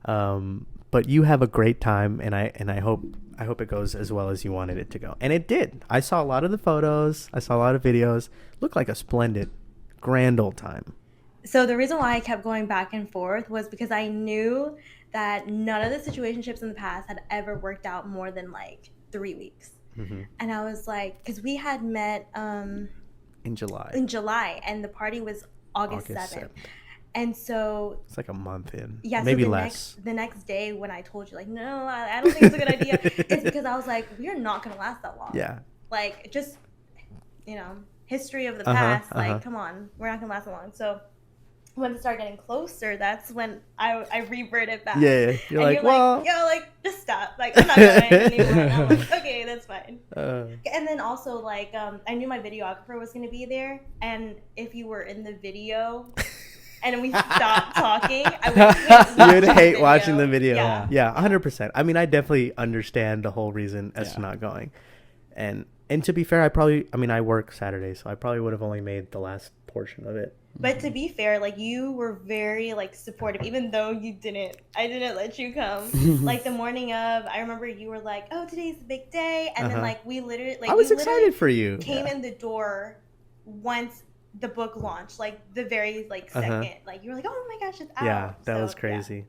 But you have a great time, and I hope it goes as well as you wanted it to go. And it did. I saw a lot of the photos. I saw a lot of videos. Looked like a splendid, grand old time.
So the reason why I kept going back and forth was because I knew that none of the situationships in the past had ever worked out more than like 3 weeks.
Mm-hmm.
And I was like, because we had met
In July.
And the party was August 7th. And so
it's like a month in.
Yeah,
maybe
so
less.
The next day when I told you, like, no, I don't think it's a good idea, it's because I was like, we're not going to last that long.
Yeah.
Like, just, history of the past. Like, come on, we're not going to last that long. So when it started getting closer, that's when I reverted back.
Yeah. You're like, well.
Yo, like, just stop. Like, I'm not going anymore. And I'm like, okay, that's fine. And then also, like, I knew my videographer was going to be there. And if you were in the video... and we stopped talking, I would hate watching the video.
Yeah, 100%. I mean, I definitely understand the whole reason as to not going. And to be fair, I work Saturday, so I probably would have only made the last portion of it.
But to be fair, like, you were very, like, supportive, even though I didn't let you come. Like, the morning of, I remember you were like, oh, today's a big day. And then, like, we literally, like,
I was excited for you.
Came in the door once the book launched, like the very like second, like you were like, oh my gosh, it's out.
Yeah, that was crazy. Yeah.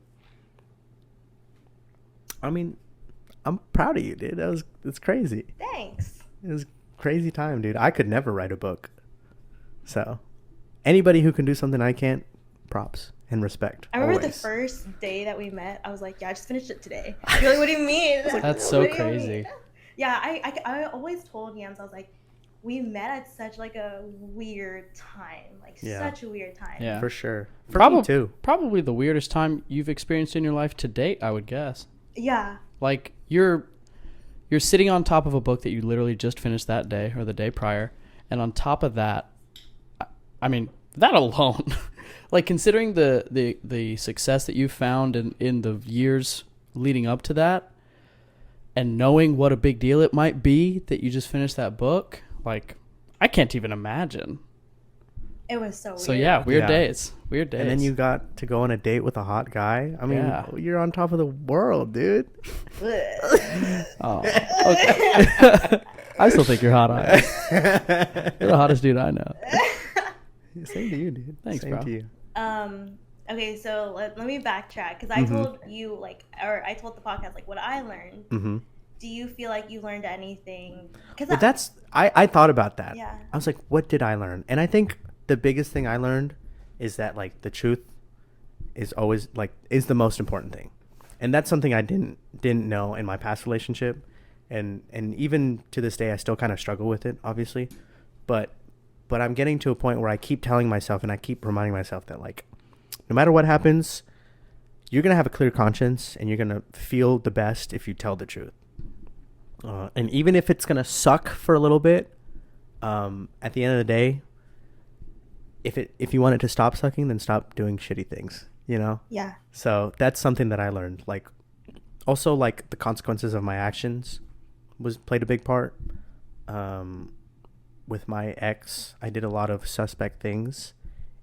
I mean, I'm proud of you, dude. It's crazy.
Thanks.
It was a crazy time, dude. I could never write a book. So anybody who can do something I can't, props and respect.
I remember
always.
The first day that we met, I was like, yeah, I just finished it today. You're like, what do you mean?
That's so crazy.
Yeah, I always told Yams, I was like, we met at such like a weird time, such a weird time.
Yeah, for sure. For me too.
Probably the weirdest time you've experienced in your life to date, I would guess.
Yeah.
Like you're sitting on top of a book that you literally just finished that day or the day prior, and on top of that, I mean that alone, like considering the success that you found in the years leading up to that, and knowing what a big deal it might be that you just finished that book. Like, I can't even imagine.
It was so weird.
So, yeah, weird days. Weird days.
And then you got to go on a date with a hot guy. I mean, you're on top of the world, dude.
Oh, okay. I still think you're hot. You're the hottest dude I know.
Same to you, dude.
Thanks,
Same
bro.
to you.
Okay, so let me backtrack. Because I told you, I told the podcast, what I learned.
Mm-hmm.
Do you feel like you learned anything?
Well, I thought about that.
Yeah.
I was like, what did I learn? And I think the biggest thing I learned is that the truth is always is the most important thing. And that's something I didn't know in my past relationship. And even to this day I still kind of struggle with it, obviously. But I'm getting to a point where I keep telling myself and I keep reminding myself that no matter what happens, you're going to have a clear conscience and you're going to feel the best if you tell the truth. And even if it's going to suck for a little bit, at the end of the day, if you want it to stop sucking, then stop doing shitty things, Yeah. So that's something that I learned. Also the consequences of my actions played a big part. With my ex, I did a lot of suspect things,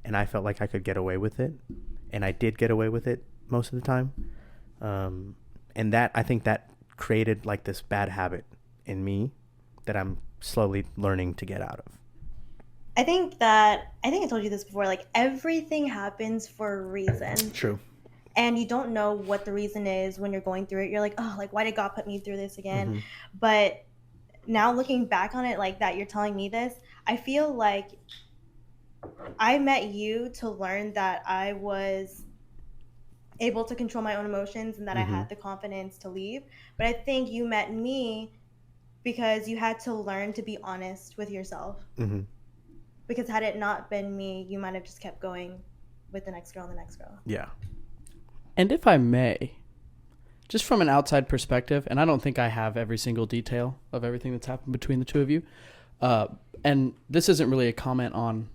and I felt like I could get away with it, and I did get away with it most of the time. And I think that created this bad habit in me that I'm slowly learning to get out of.
I think I told you this before, everything happens for a reason.
True.
And you don't know what the reason is when you're going through it. You're like, oh, why did God put me through this again? Mm-hmm. But now looking back on it that you're telling me this, I feel like I met you to learn that I was able to control my own emotions and that I had the confidence to leave. But I think you met me because you had to learn to be honest with yourself. Mm-hmm. Because had it not been me, you might have just kept going with the next girl and the next girl.
Yeah.
And if I may, just from an outside perspective, and I don't think I have every single detail of everything that's happened between the two of you, and this isn't really a comment on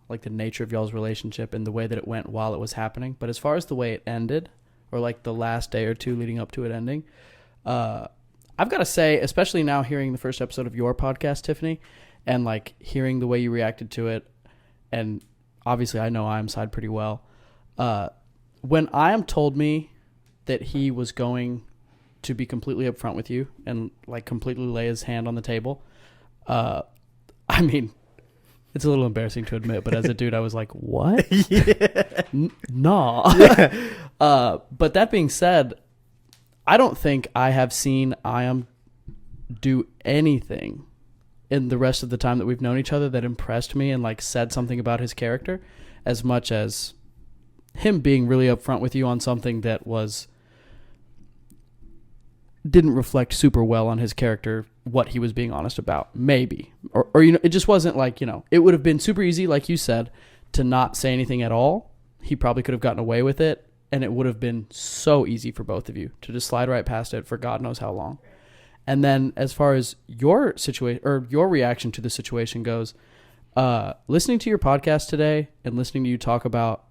the nature of y'all's relationship and the way that it went while it was happening, but as far as the way it ended, or like the last day or two leading up to it ending. I've got to say, especially now hearing the first episode of your podcast, Tiffany, and like hearing the way you reacted to it, and obviously I know I'm side pretty well. When Iam told me that he was going to be completely upfront with you and like completely lay his hand on the table, I mean, it's a little embarrassing to admit, but as a dude, I was like, what? Nah. But that being said, I don't think I have seen Iam do anything in the rest of the time that we've known each other that impressed me and like said something about his character as much as him being really upfront with you on something that didn't reflect super well on his character, what he was being honest about, maybe. Or you know, it just wasn't like, you know, it would have been super easy, like you said, to not say anything at all. He probably could have gotten away with it, and it would have been so easy for both of you to just slide right past it for God knows how long. And then as far as your situation or your reaction to the situation goes, listening to your podcast today and listening to you talk about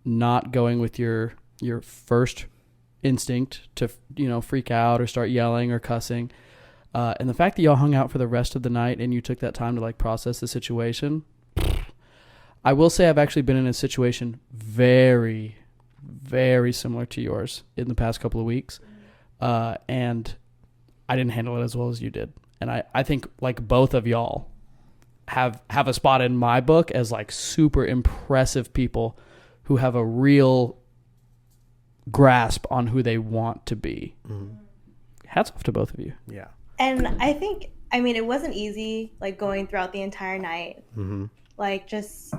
not going with your first instinct to, you know, freak out or start yelling or cussing, and the fact that y'all hung out for the rest of the night and you took that time to like process the situation. I will say I've actually been in a situation very, very similar to yours in the past couple of weeks, and I didn't handle it as well as you did. And I think like both of y'all have a spot in my book as like super impressive people who have a real grasp on who they want to be. Mm-hmm. Hats off to both of you.
Yeah.
And I think, I mean, it wasn't easy, like, going throughout the entire night.
Mm-hmm.
Like, just,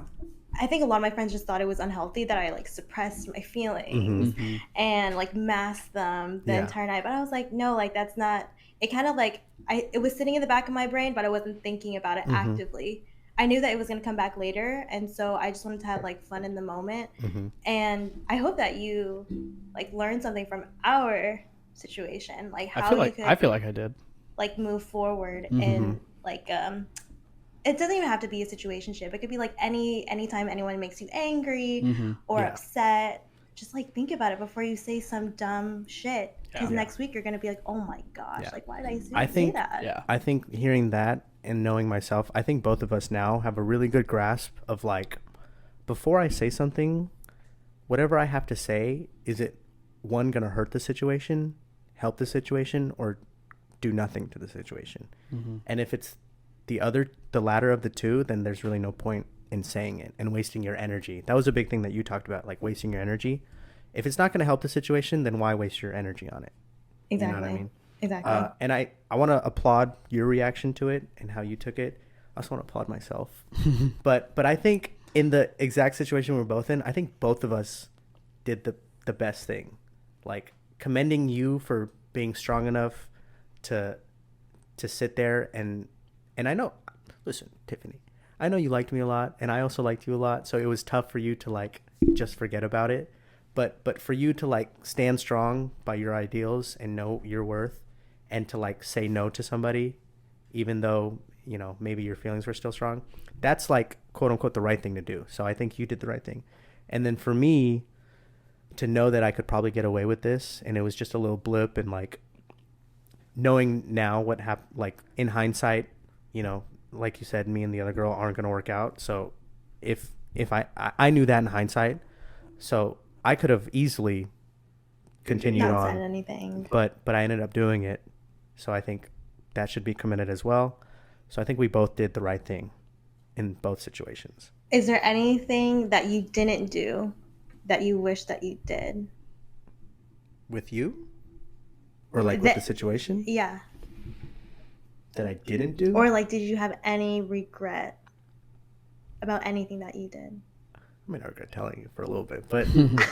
I think a lot of my friends just thought it was unhealthy that I, like, suppressed my feelings
Mm-hmm.
and, like, masked them the entire night. But I was like, no, like, that's not, it kind of, like, it was sitting in the back of my brain, but I wasn't thinking about it actively. I knew that it was going to come back later, and so I just wanted to have, like, fun in the moment.
Mm-hmm.
And I hope that you, like, learned something from our situation, like how
I feel like I did.
Like, move forward and like it doesn't even have to be a situationship. It could be like anytime anyone makes you angry or upset. Just like think about it before you say some dumb shit, because next week you're gonna be like, oh my gosh, like why did I say that?
Yeah, I think hearing that and knowing myself, I think both of us now have a really good grasp of like, before I say something, whatever I have to say, is it one gonna hurt the situation, help the situation, or do nothing to the situation? And if it's the latter of the two, then there's really no point in saying it and wasting your energy. That was a big thing that you talked about, like wasting your energy. If it's not going to help the situation, then why waste your energy on it?
Exactly.
You know what I mean?
Exactly.
And I want to applaud your reaction to it and how you took it. I also want to applaud myself. but I think in the exact situation we're both in, I think both of us did the best thing. Like, commending you for being strong enough to sit there and I know, listen, Tiffany, I know you liked me a lot and I also liked you a lot, so it was tough for you to like just forget about it, but for you to like stand strong by your ideals and know your worth and to like say no to somebody even though, you know, maybe your feelings were still strong, that's like quote unquote the right thing to do. So I think you did the right thing. And then for me to know that I could probably get away with this and it was just a little blip, and like knowing now what happened, like in hindsight, you know, like you said, me and the other girl aren't going to work out. So if I knew that in hindsight, so I could have easily continued
Not
on,
said anything.
but I ended up doing it. So I think that should be commended as well. So I think we both did the right thing in both situations.
Is there anything that you didn't do that you wish that you did?
With you? Or like with the situation?
Yeah.
That I didn't do?
Or like, did you have any regret about anything that you did?
I mean, I regret telling you for a little bit, but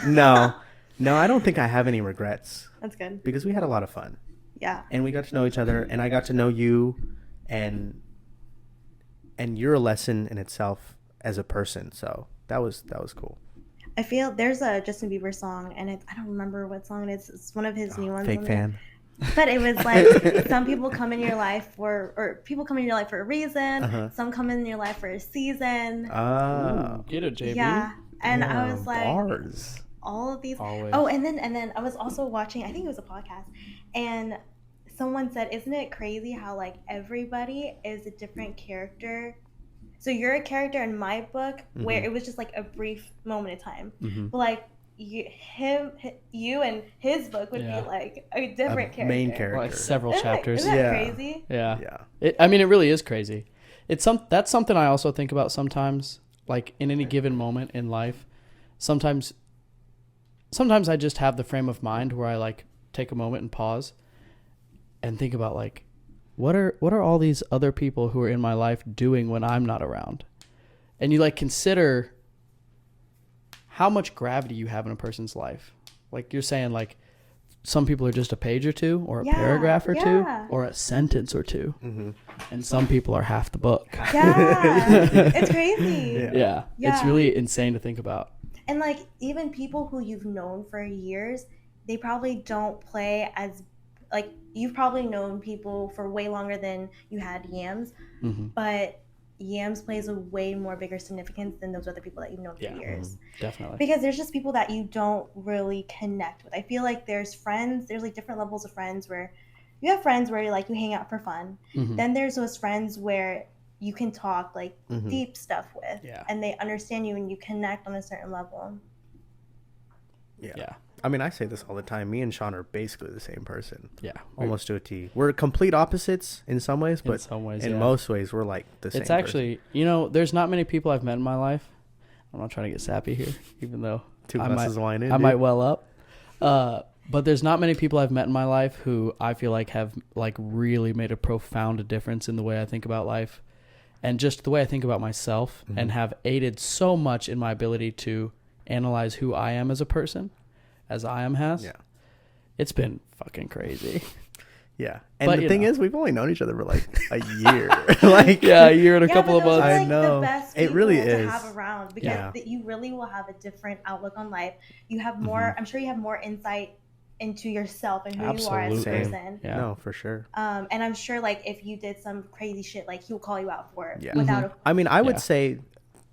no, I don't think I have any regrets.
That's good.
Because we had a lot of fun.
Yeah.
And we got to know each other, and I got to know you, and you're a lesson in itself as a person. So that was cool.
I feel there's a Justin Bieber song, and I don't remember what song it is. It's one of his new ones.
Fake fan.
But it was like, some people come in your life people come in your life for a reason. Some come in your life for a season.
Oh.
Get it, JB.
Yeah. And I was like,
bars.
all of these.
Always.
Oh, and then I was also watching, I think it was a podcast, and someone said, isn't it crazy how like everybody is a different character? So you're a character in my book where it was just like a brief moment of time, but like you and his book would be like a different character,
main character,
like several chapters.
Isn't that crazy?
Yeah. I mean, it really is crazy. That's something I also think about sometimes, like in any given moment in life. Sometimes I just have the frame of mind where I like take a moment and pause and think about like, what are all these other people who are in my life doing when I'm not around? And you like consider how much gravity you have in a person's life. Like you're saying, like some people are just a page or two, or a paragraph or two, or a sentence or two, and some people are half the book.
Yeah, it's crazy.
Yeah, it's really insane to think about.
And like even people who you've known for years, they probably don't play as like you've probably known people for way longer than you had Yams, but Yams plays a way more bigger significance than those other people that you've known for years.
Definitely.
Because there's just people that you don't really connect with. I feel like there's like different levels of friends where you have friends where you're like you hang out for fun. Then there's those friends where you can talk like deep stuff with, and they understand you and you connect on a certain level.
Yeah. I mean, I say this all the time. Me and Sean are basically the same person. Yeah. Almost to a T. We're complete opposites in some ways, but in most ways, we're like the same
It's actually, there's not many people I've met in my life. I'm not trying to get sappy here, even though
Two glasses of wine in,
I might well up. But there's not many people I've met in my life who I feel like have like really made a profound difference in the way I think about life and just the way I think about myself, and have aided so much in my ability to analyze who I am as a person. As I am has. Yeah. It's been fucking crazy.
Yeah. And the thing is, we've only known each other for like a year. Like
a year and a couple of months.
Like
I know.
The best
it really
to
is.
have around because you really will have a different outlook on life. You have more, I'm sure you have more insight into yourself and who you are as a person.
Yeah. No, for sure.
And I'm sure like if you did some crazy shit, like he'll call you out for it without
I mean, I would say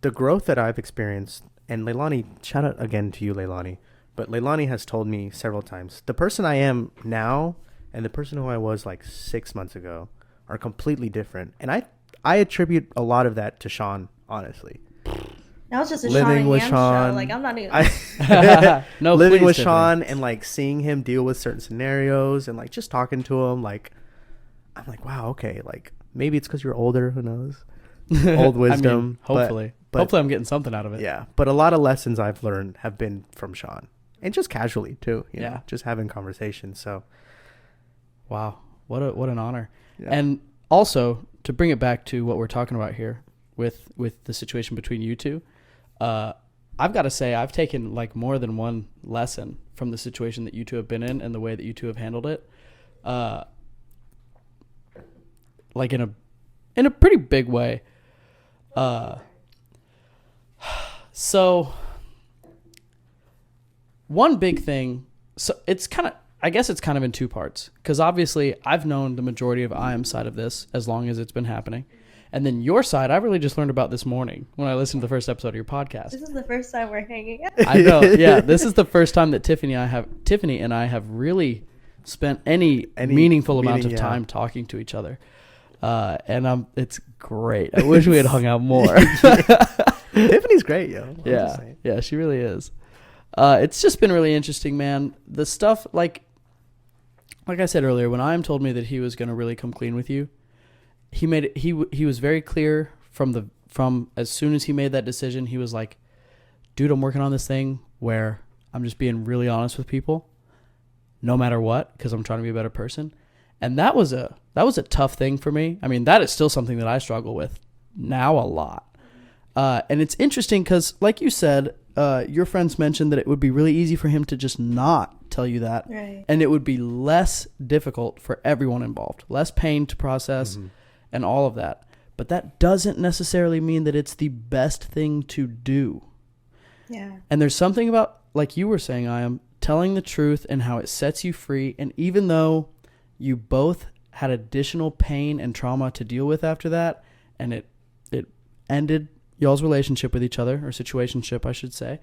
the growth that I've experienced, and Leilani, shout out again to you, Leilani. But Leilani has told me several times, the person I am now and the person who I was like 6 months ago are completely different. And I attribute a lot of that to Sean, honestly.
That was just a
living with
Sean.
Sean.
Show. Like I'm not even.
No, living with Sean and like seeing him deal with certain scenarios and like just talking to him, like I'm like, wow, okay, like maybe it's because you're older. Who knows? Old wisdom.
I mean, hopefully, hopefully I'm getting something out of it.
Yeah, but a lot of lessons I've learned have been from Sean. And just casually too, you know, just having conversations. So,
wow, what an honor! Yeah. And also to bring it back to what we're talking about here with the situation between you two, I've got to say I've taken like more than one lesson from the situation that you two have been in and the way that you two have handled it, like in a pretty big way. So. One big thing, so I guess it's kind of in two parts, because obviously I've known the majority of IAM's side of this as long as it's been happening. And then your side, I really just learned about this morning when I listened to the first episode of your podcast.
This is the first time we're hanging out.
I know, yeah. This is the first time that Tiffany and I have really spent any meaningful amount of time talking to each other. And it's great. I wish we had hung out more.
Tiffany's great, yo.
Yeah, she really is. It's just been really interesting, man. The stuff like I said earlier, when Iam told me that he was going to really come clean with you, he was very clear from as soon as he made that decision. He was like, dude, I'm working on this thing where I'm just being really honest with people no matter what, because I'm trying to be a better person. And that was a tough thing for me. I mean, that is still something that I struggle with now a lot. And it's interesting because, like you said, your friends mentioned that it would be really easy for him to just not tell you that.
Right.
And it would be less difficult for everyone involved, less pain to process and all of that. But that doesn't necessarily mean that it's the best thing to do.
Yeah.
And there's something about, like you were saying, I am telling the truth and how it sets you free. And even though you both had additional pain and trauma to deal with after that, and it ended y'all's relationship with each other, or situationship, I should say.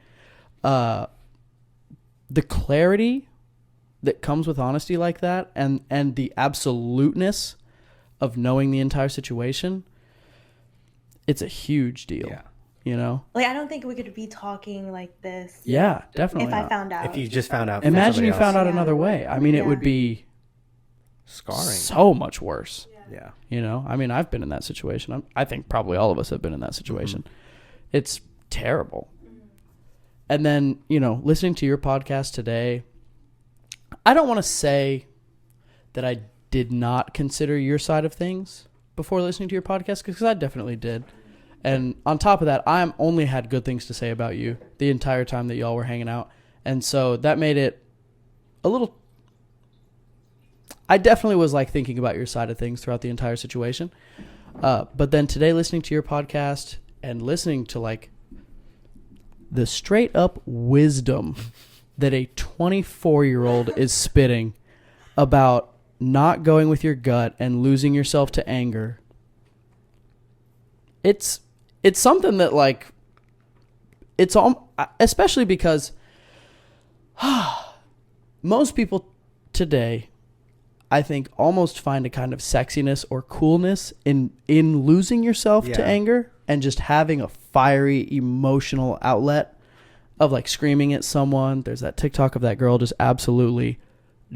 the clarity that comes with honesty like that, and the absoluteness of knowing the entire situation, it's a huge deal.
Yeah.
You know?
Like, I don't think we could be talking like this.
Yeah, definitely
If I
not.
found out.
If you just found out. from
Imagine you
somebody
found out
Yeah.
another way. I mean, it
Yeah.
would be
scarring.
so much worse.
Yeah.
You know? I mean, I've been in that situation. I think probably all of us have been in that situation. It's terrible. And then, you know, listening to your podcast today, I don't want to say that I did not consider your side of things before listening to your podcast, because I definitely did. And on top of that, I only had good things to say about you the entire time that y'all were hanging out. And so that made it a little... I definitely was like thinking about your side of things throughout the entire situation. But then today, listening to your podcast and listening to like the straight up wisdom that a 24-year-old is spitting about not going with your gut and losing yourself to anger. It's something that like, it's all, especially because most people today, I think, almost find a kind of sexiness or coolness in losing yourself to
Yeah.
anger and just having a fiery emotional outlet of like screaming at someone. There's that TikTok of that girl just absolutely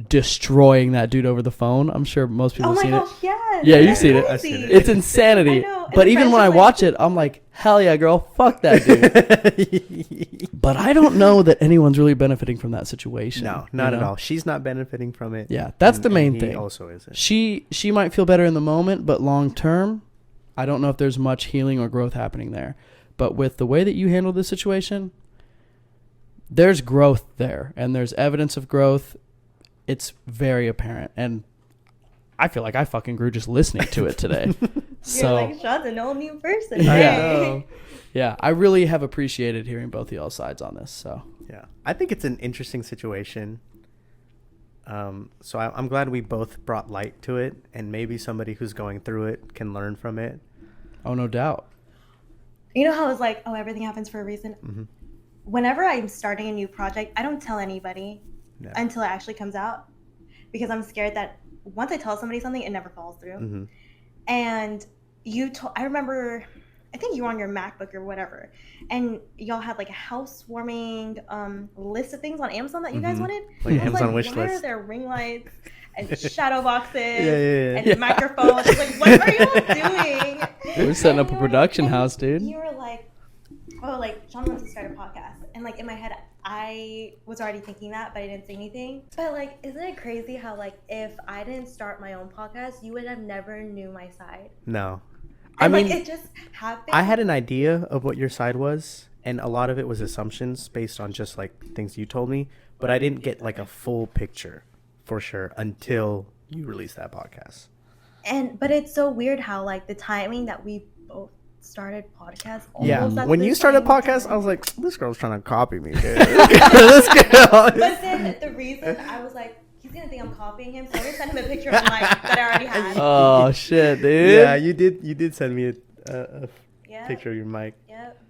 destroying that dude over the phone. I'm sure most people
Oh
have
my
seen
gosh, yes.
Yeah, you've
That's
seen it.
I've seen
crazy.
it.
It's insanity.
I know. And
But
the
even
friends
when
are
I
like-
watch it, I'm like, hell yeah, girl, fuck that dude. But I don't know that anyone's really benefiting from that situation.
No,
you
not at
know?
all. She's not benefiting from it.
Yeah, that's the main
he
thing.
also isn't.
She might feel better in the moment, but long term, I don't know if there's much healing or growth happening there. But with the way that you handled this situation, there's growth there, and there's evidence of growth. It's very apparent, and I feel like I fucking grew just listening to it today.
You're like, Sean's an all new person.
I
Hey.
know. Yeah, I really have appreciated hearing both of y'all's sides on this. So
Yeah, I think it's an interesting situation. So I'm glad we both brought light to it, and maybe somebody who's going through it can learn from it.
oh, no doubt.
You know how it's like, oh, everything happens for a reason?
Mm-hmm.
Whenever I'm starting a new project, I don't tell anybody
No.
until it actually comes out, because I'm scared that once I tell somebody something, it never falls through.
Mm-hmm.
And I remember, I think you were on your MacBook or whatever, and y'all had like a housewarming list of things on Amazon that you guys
Mhm.
wanted.
Like
I was
Amazon wish
why
list.
are there ring lights and shadow boxes
Yeah.
and microphones? I was like, what are you doing?
We're setting up
And
a
you were-
production
and
house, dude.
You were like, oh, like Sean wants to start a podcast, and like in my head, I was already thinking that, but I didn't say anything. But like, isn't it crazy how like if I didn't start my own podcast, you would have never knew my side.
No.
And
I mean,
like it just happened.
I had an idea of what your side was, and a lot of it was assumptions based on just like things you told me, but I didn't get like a full picture for sure until you released that podcast.
but it's so weird how like the timing that we both started podcasts.
Yeah,
almost at
when
the
you started
same
podcast,
time.
I was like, this girl's trying to copy me, dude. This girl.
But then the reason I was like, he's gonna think I'm copying him, so I just sent him a picture of my mic that I already had.
Oh shit, dude.
Yeah, you did send me a
Yeah.
picture of your mic.
Yep.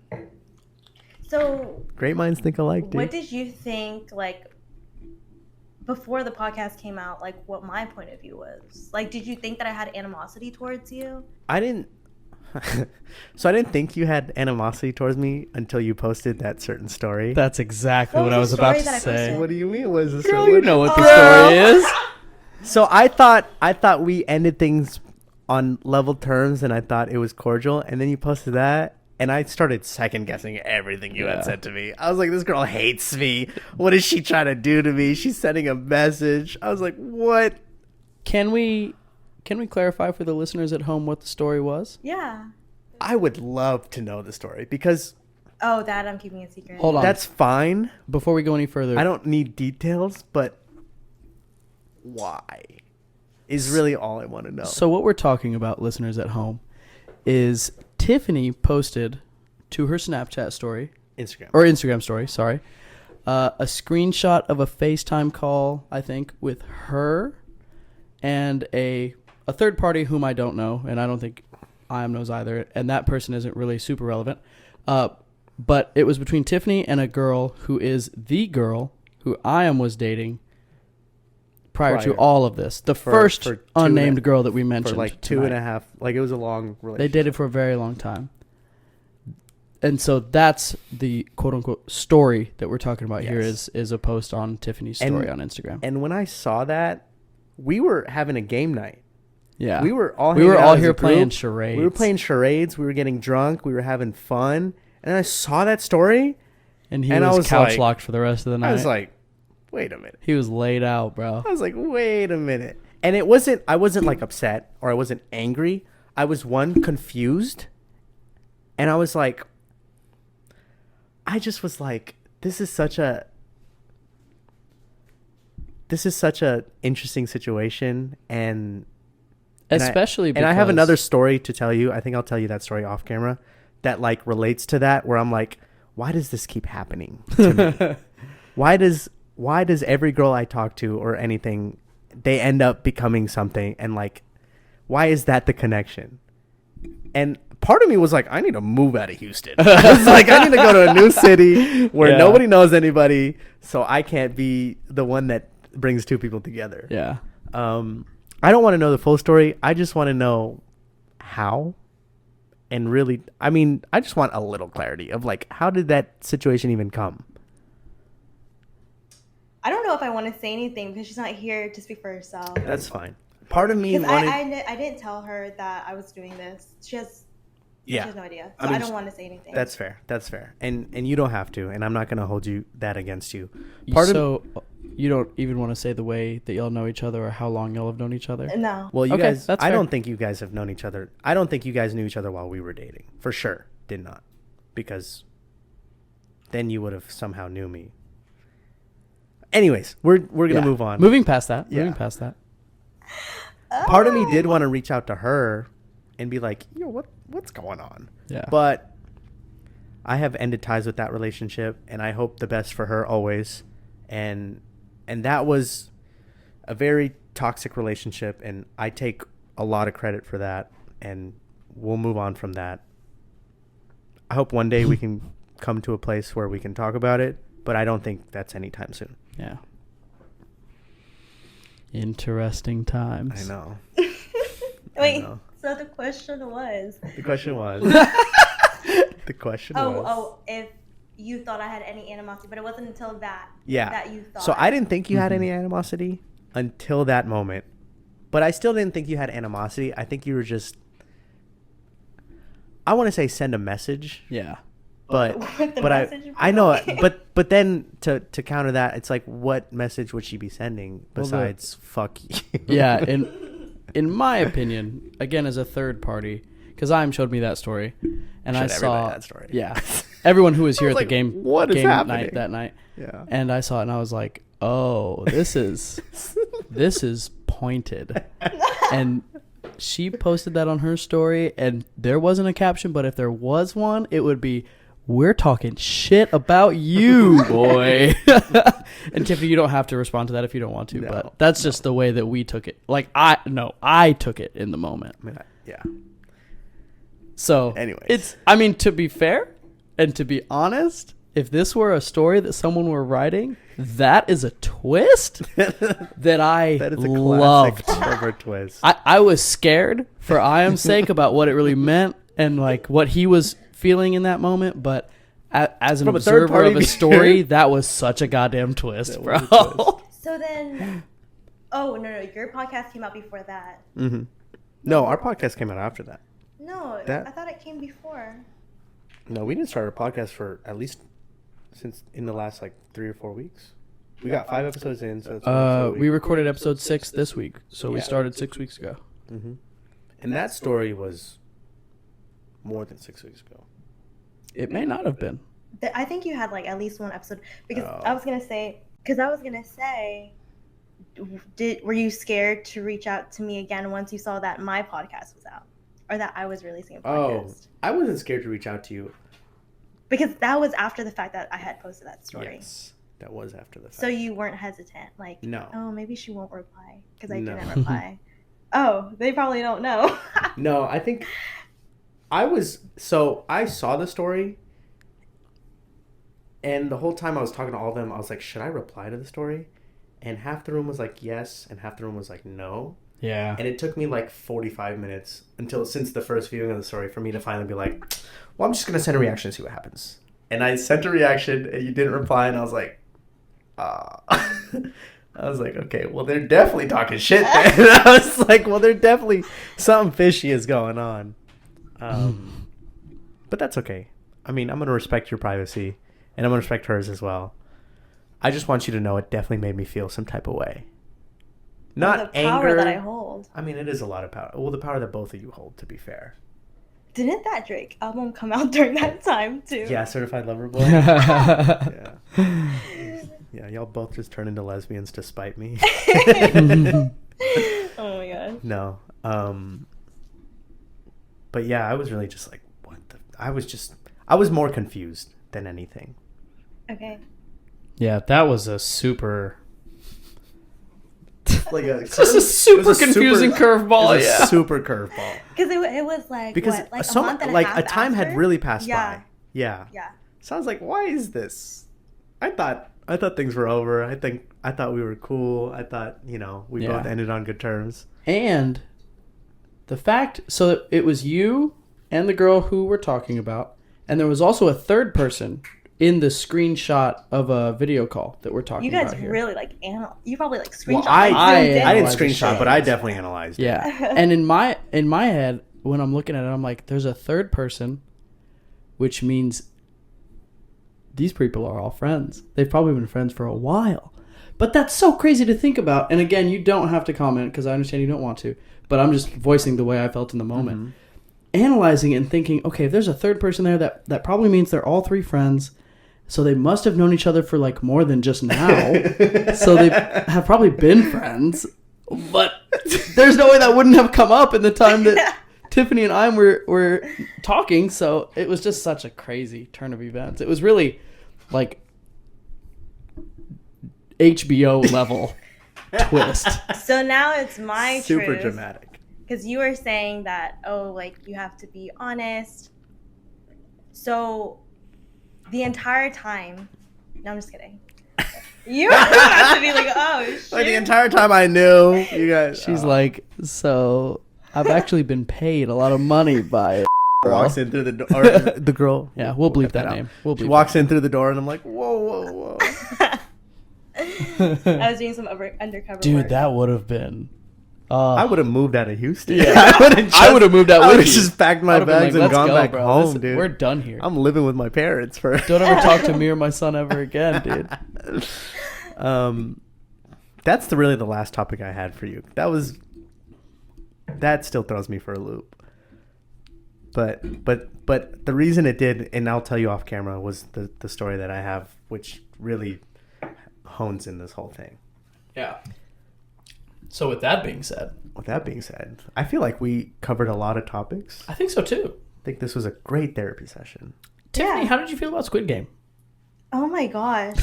So,
Great minds think alike, dude.
what did you think, like, before the podcast came out, like, what my point of view was? Like, did you think that I had animosity towards you?
I didn't. So I didn't think you had animosity towards me until you posted that certain story.
That's exactly
What
what I
was
was
the
about
story
to
that I
say.
posted?
What do you mean? Was this?
Girl, you know what the
Oh.
story is.
So I thought we ended things on level terms, and I thought it was cordial. And then you posted that, and I started second guessing everything you
Yeah.
had said to me. I was like, this girl hates me. What is she trying to do to me? She's sending a message. I was like, what?
Can we clarify for the listeners at home what the story was?
Yeah.
I would love to know the story because
Oh, that I'm keeping a secret.
Hold on.
that's fine.
Before we go any further,
I don't need details, but why is really all I want to know.
So what we're talking about, listeners at home, is Tiffany posted to her Snapchat story
Instagram.
or Instagram story, sorry, a screenshot of a FaceTime call, I think, with her and a third party whom I don't know, and I don't think I knows either, and that person isn't really super relevant. But it was between Tiffany and a girl who is the girl who I was dating prior to
Prior.
all of this. The
For
first
two
unnamed
and a-
girl that we
For
mentioned.
like two
tonight.
and a half. Like it was a long relationship.
They dated for a very long time. And so that's the quote unquote story that we're talking about here
Yes.
is a post on Tiffany's story on Instagram.
And when I saw that, we were having a game night.
Yeah.
We were all
here playing charades.
We were playing charades. We were getting drunk. We were having fun. And I saw that story.
And he
and I
was
was
couch
like-
locked for the rest of the night.
I was like, wait a minute.
he was laid out, bro.
I was like, wait a minute. And I wasn't like upset or I wasn't angry. I was confused. And I was like, this is such a interesting situation. And
Especially because
I have another story to tell you. I think I'll tell you that story off camera that like relates to that, where I'm like, why does this keep happening to me? Why does every girl I talk to or anything, they end up becoming something, and like, why is that the connection? And part of me was like, I need to move out of Houston. I was like, I need to go to a new city where
Yeah.
nobody knows anybody, so I can't be the one that brings two people together.
Yeah.
I don't want to know the full story. I just want to know how. And really, I mean, I just want a little clarity of like, how did that situation even come?
I don't know if I want to say anything because she's not here to speak for herself.
That's fine. Part of me
Because
wanted.
I didn't tell her that I was doing this. She has no idea.
I
So I,
mean,
don't want to say anything.
That's fair. That's fair. And you don't have to. And I'm not going to hold you that against you.
You don't even want to say the way that y'all know each other or how long y'all have known each other?
No.
Well, you
Okay,
guys,
that's
I
fair.
don't think you guys have known each other. I don't think you guys knew each other while we were dating. For sure. Did not. Because then you would have somehow knew me. Anyways, we're going to move on.
Moving past that.
Yeah.
Moving past that.
Part of me did want to reach out to her and be like, yo, what's going on?
Yeah.
But I have ended ties with that relationship, and I hope the best for her always. And that was a very toxic relationship, and I take a lot of credit for that, and we'll move on from that. I hope one day we can come to a place where we can talk about it, but I don't think that's anytime soon.
Yeah. Interesting times.
I know.
Wait.
know.
So the question was.
The question was. The question was.
Oh, if you thought I had any animosity, but it wasn't until that.
Yeah.
That you thought.
So I didn't think you had any animosity until that moment. But I still didn't think you had animosity. I think you were just, I want to say send a message,
Yeah.
What the
but
message
I know,
be?
but then to counter that, it's like, what message would she be sending besides fuck you?
Yeah. In my opinion, again, as a third party, because Im showed me that story, and I
Showed everybody
saw
that story.
Yeah, everyone who was here
I
at
was
the
like,
game
what is
game
happening?
night that night,
Yeah.
and I saw it and I was like, oh, this is pointed, and she posted that on her story, and there wasn't a caption, but if there was one, it would be, we're talking shit about you, boy. And Tiffany, you don't have to respond to that if you don't want to,
No,
but that's just the way that we took it. Like, I took it in the moment.
I mean, yeah.
So
Anyways.
I mean, to be fair and to be honest, if this were a story that someone were writing, that is a twist that I
That is a
loved.
classic Trevor twist.
I was scared for Iam's sake about what it really meant and like what he was feeling in that moment, but as an
From a third
observer
party
of a
view.
story, that was such a goddamn twist,
That
bro.
was a twist.
So then. Oh no! Your podcast came out before that.
Mm-hmm. No, our podcast came out after that.
No, I thought it came before.
No, we didn't start a podcast for at least since in the last like 3 or 4 weeks. We got 5 episodes in, so it's one episode a
We
week.
recorded episode 6 this week, so we
Yeah.
started 6 weeks ago.
Mm-hmm. And that story was more than 6 weeks ago.
It may not have been.
I think you had like at least one episode because
Oh.
I was gonna say were you scared to reach out to me again once you saw that my podcast was out or that I was releasing a podcast?
I wasn't scared to reach out to you.
Because that was after the fact that I had posted that story.
Yes, that was after the fact.
So you weren't hesitant, like,
No.
oh, maybe she won't reply because I
No.
didn't reply. Oh, they probably don't know.
No, I think I saw the story And the whole time I was talking to all of them, I was like, should I reply to the story? And half the room was like, yes, and half the room was like, no.
Yeah.
And it took me like 45 minutes since the first viewing of the story for me to finally be like, well, I'm just going to send a reaction and see what happens. And I sent a reaction and you didn't reply, and I was like, I was like, okay, well, they're definitely talking shit then. I was like, well, they're definitely something fishy is going on. But that's okay. I mean, I'm going to respect your privacy, and I'm going to respect hers as well. I just want you to know it definitely made me feel some type of way. Not
the power
anger.
that I hold.
I mean, it is a lot of power. Well, the power that both of you hold, to be fair.
Didn't that Drake album come out during that time too?
Yeah, Certified Lover Boy. Yeah. Yeah, y'all both just turned into lesbians to spite me.
Oh my god.
No. But yeah, I was really just like, what the... I was more confused than anything.
Okay.
Yeah, that was a super...
Like
Just a super confusing curveball,
It was
yeah.
a super curveball.
Because it was like,
Because
what, like
some,
a month and
like
a half
a time had
after?
really passed
Yeah.
by. Yeah.
Yeah.
So I was like, why is this? I thought things were over. I thought we were cool. I thought, we both ended on good terms.
And the fact, so it was you and the girl who we're talking about, and there was also a third person in the screenshot of a video call that we're talking
You guys
about here.
really you probably like screenshot.
Well, I didn't
analyzed the
screenshot,
shit.
but I definitely analyzed it.
Yeah. And in my head, when I'm looking at it, I'm like, there's a third person, which means these people are all friends. They've probably been friends for a while. But that's so crazy to think about. And again, you don't have to comment because I understand you don't want to. But I'm just voicing the way I felt in the moment.
Mm-hmm.
Analyzing it and thinking, okay, if there's a third person there, that probably means they're all three friends. So they must have known each other for like more than just now. So they have probably been friends. But there's no way that wouldn't have come up in the time that Tiffany and I were talking. So it was just such a crazy turn of events. It was really like HBO level twist.
So now it's my
Super
truth.
dramatic.
Because you were saying that, you have to be honest. So the entire time, no, I'm just kidding. You have to be like, oh, shit.
Like the entire time I knew you guys.
She's like, so I've actually been paid a lot of money by
walks in through the door. Or the girl.
Yeah, we'll bleep that
out.
name. We'll bleep
She walks in through the door, and I'm like, whoa.
I was doing some undercover
Dude,
work.
that would have been.
I would have moved out of Houston.
Yeah.
I would have
moved out
I
with
would have
you.
just packed
I
my
would've been
bags
like,
and
"Let's
gone
go,
back
bro.
home,
This-
dude.
We're done here.
I'm living with my parents for.
Don't ever talk to me or my son ever again, dude.
That's really the last topic I had for you. That still throws me for a loop. But the reason it did, and I'll tell you off camera, was the story that I have, which really hones in this whole thing.
Yeah. So with that being said,
With that being said, I feel like we covered a lot of topics.
I think so too.
I think this was a great therapy session.
Tiffany,
Yeah.
how did you feel about Squid Game?
Oh my gosh.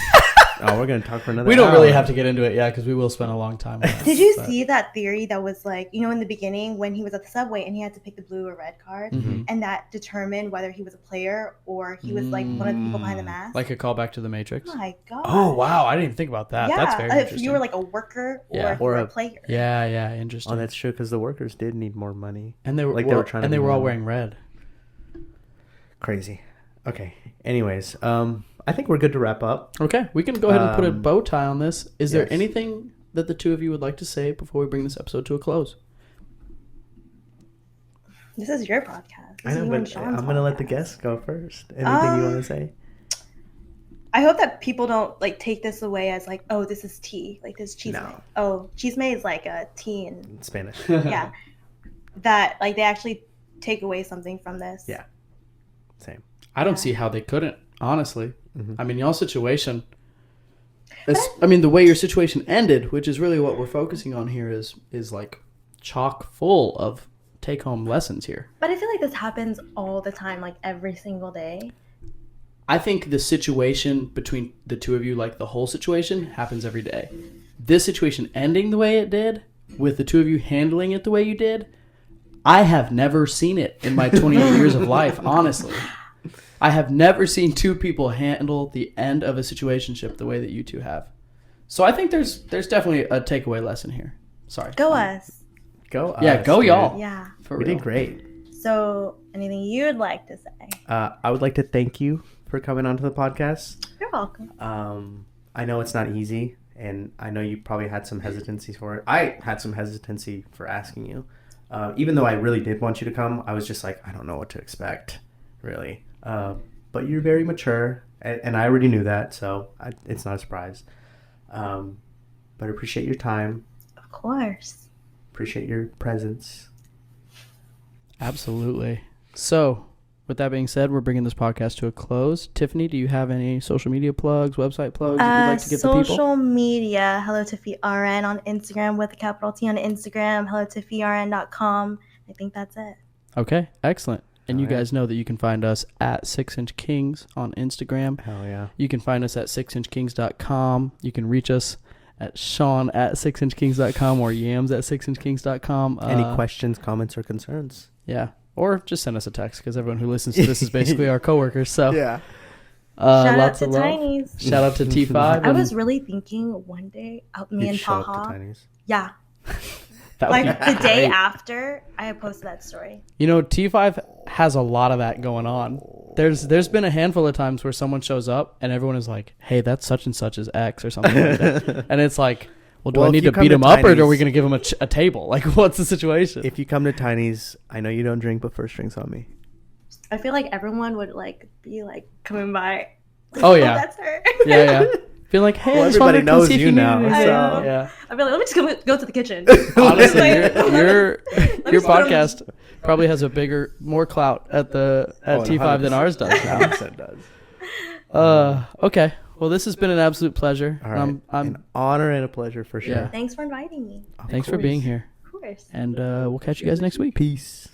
Oh, we're gonna talk for another.
We don't really
hour.
have to get into it, yeah, because we will spend a long time on that.
Did you
but-
see that theory that was like, in the beginning when he was at the subway and he had to pick the blue or red card,
Mhm.
and that determined whether he was a player or he was like one of the people behind the mask?
Like a callback to the Matrix?
Oh my god.
Oh, wow. I didn't even think about that.
Yeah,
That's very
if
interesting.
you were like a worker or
Yeah.
if you
Or
were
a-
a player.
Yeah, interesting.
Oh, that's true, because the workers did need more money.
and they were
like they were trying to
and they
be
were all
more-
wearing red.
Crazy. Okay. Anyways, I think we're good to wrap up.
Okay, we can go ahead and put a
Um,
bow tie on this. Is there
yes.
anything that the two of you would like to say before we bring this episode to a close?
This is your podcast. This
I
is
know,
you and
but
Sean's
I'm gonna let the
podcast.
guests go first. Anything you want to say?
I hope that people don't take this away as like, oh, this is tea. Like this cheese.
No.
Oh, cheese is like a tea and
In Spanish.
yeah. That they actually take away something from this.
Yeah. Same.
I don't
Yeah.
see how they couldn't, honestly.
Mhm.
I mean, y'all's situation. The way your situation ended, which is really what we're focusing on here, is like chock full of take-home lessons here.
But I feel like this happens all the time, like every single day.
I think the situation between the two of you, like the whole situation, happens every day. This situation ending the way it did, with the two of you handling it the way you did, I have never seen it in my 28 years of life, honestly. I have never seen two people handle the end of a situationship the way that you two have. So I think there's definitely a takeaway lesson here. Sorry.
Go us.
Go us.
Yeah, go
dude.
y'all.
Yeah.
For
We
real.
did great.
So, anything you'd like to say?
I would like to thank you for coming onto the podcast.
You're welcome.
I know it's not easy, and I know you probably had some hesitancy for it. I had some hesitancy for asking you. Even though I really did want you to come, I was just like, I don't know what to expect, really. But you're very mature, and I already knew that, so it's not a surprise. But I appreciate your time.
Of course.
Appreciate your presence.
Absolutely. So, with that being said, we're bringing this podcast to a close. Tiffany, do you have any social media plugs, website plugs that you'd like to give the people?
Social media, Hello Tiffy RN on Instagram with a capital T on Instagram, hellotiffyrn.com. I think that's it.
Okay, excellent. And you
All right.
guys know that you can find us at 6 Inch Kings on Instagram.
Hell yeah.
You can find us at 6inchkings.com. You can reach us at Sean at 6inchkings.com or Yams at 6inchkings.com.
Any questions, comments, or concerns?
Yeah. Or just send us a text because everyone who listens to this is basically our coworkers. So
Yeah.
Shout out
lots
to
of love.
Tinies.
Shout out to T5.
I
and
was really thinking one day, me and
show up to
Taha.
Tiny's.
Yeah.
that would
Like
be
the day
great.
after I posted that story.
You know, T5 has a lot of that going on. There's been a handful of times where someone shows up and everyone is like, "Hey, that's such and such's ex" or something like that, and it's like, "Well, do
Well,
I
if
need
you
to
come
beat
to
him up, or are we
Tiny's-
going to give him a table? Like, what's the situation?"
If you come to Tiny's, I know you don't drink, but first drinks on me.
I feel like everyone would like be like coming by.
Oh, yeah.
That's her.
yeah. Feel like, "Hey,
Well,
I just wanted
everybody
to
knows
see if
you
knew
now,
anything."
so-
Yeah.
I'd be like, let me just go to the kitchen.
Honestly,
Like,
your
me start on
podcast probably has a more clout at T5 than ours does now.
100% does.
Okay. Well, this has been an absolute pleasure.
All right.
I'm
An honor and a pleasure for sure.
Yeah.
Thanks for inviting me.
Thanks for being here,
Of course.
and we'll catch you guys next week.
Peace.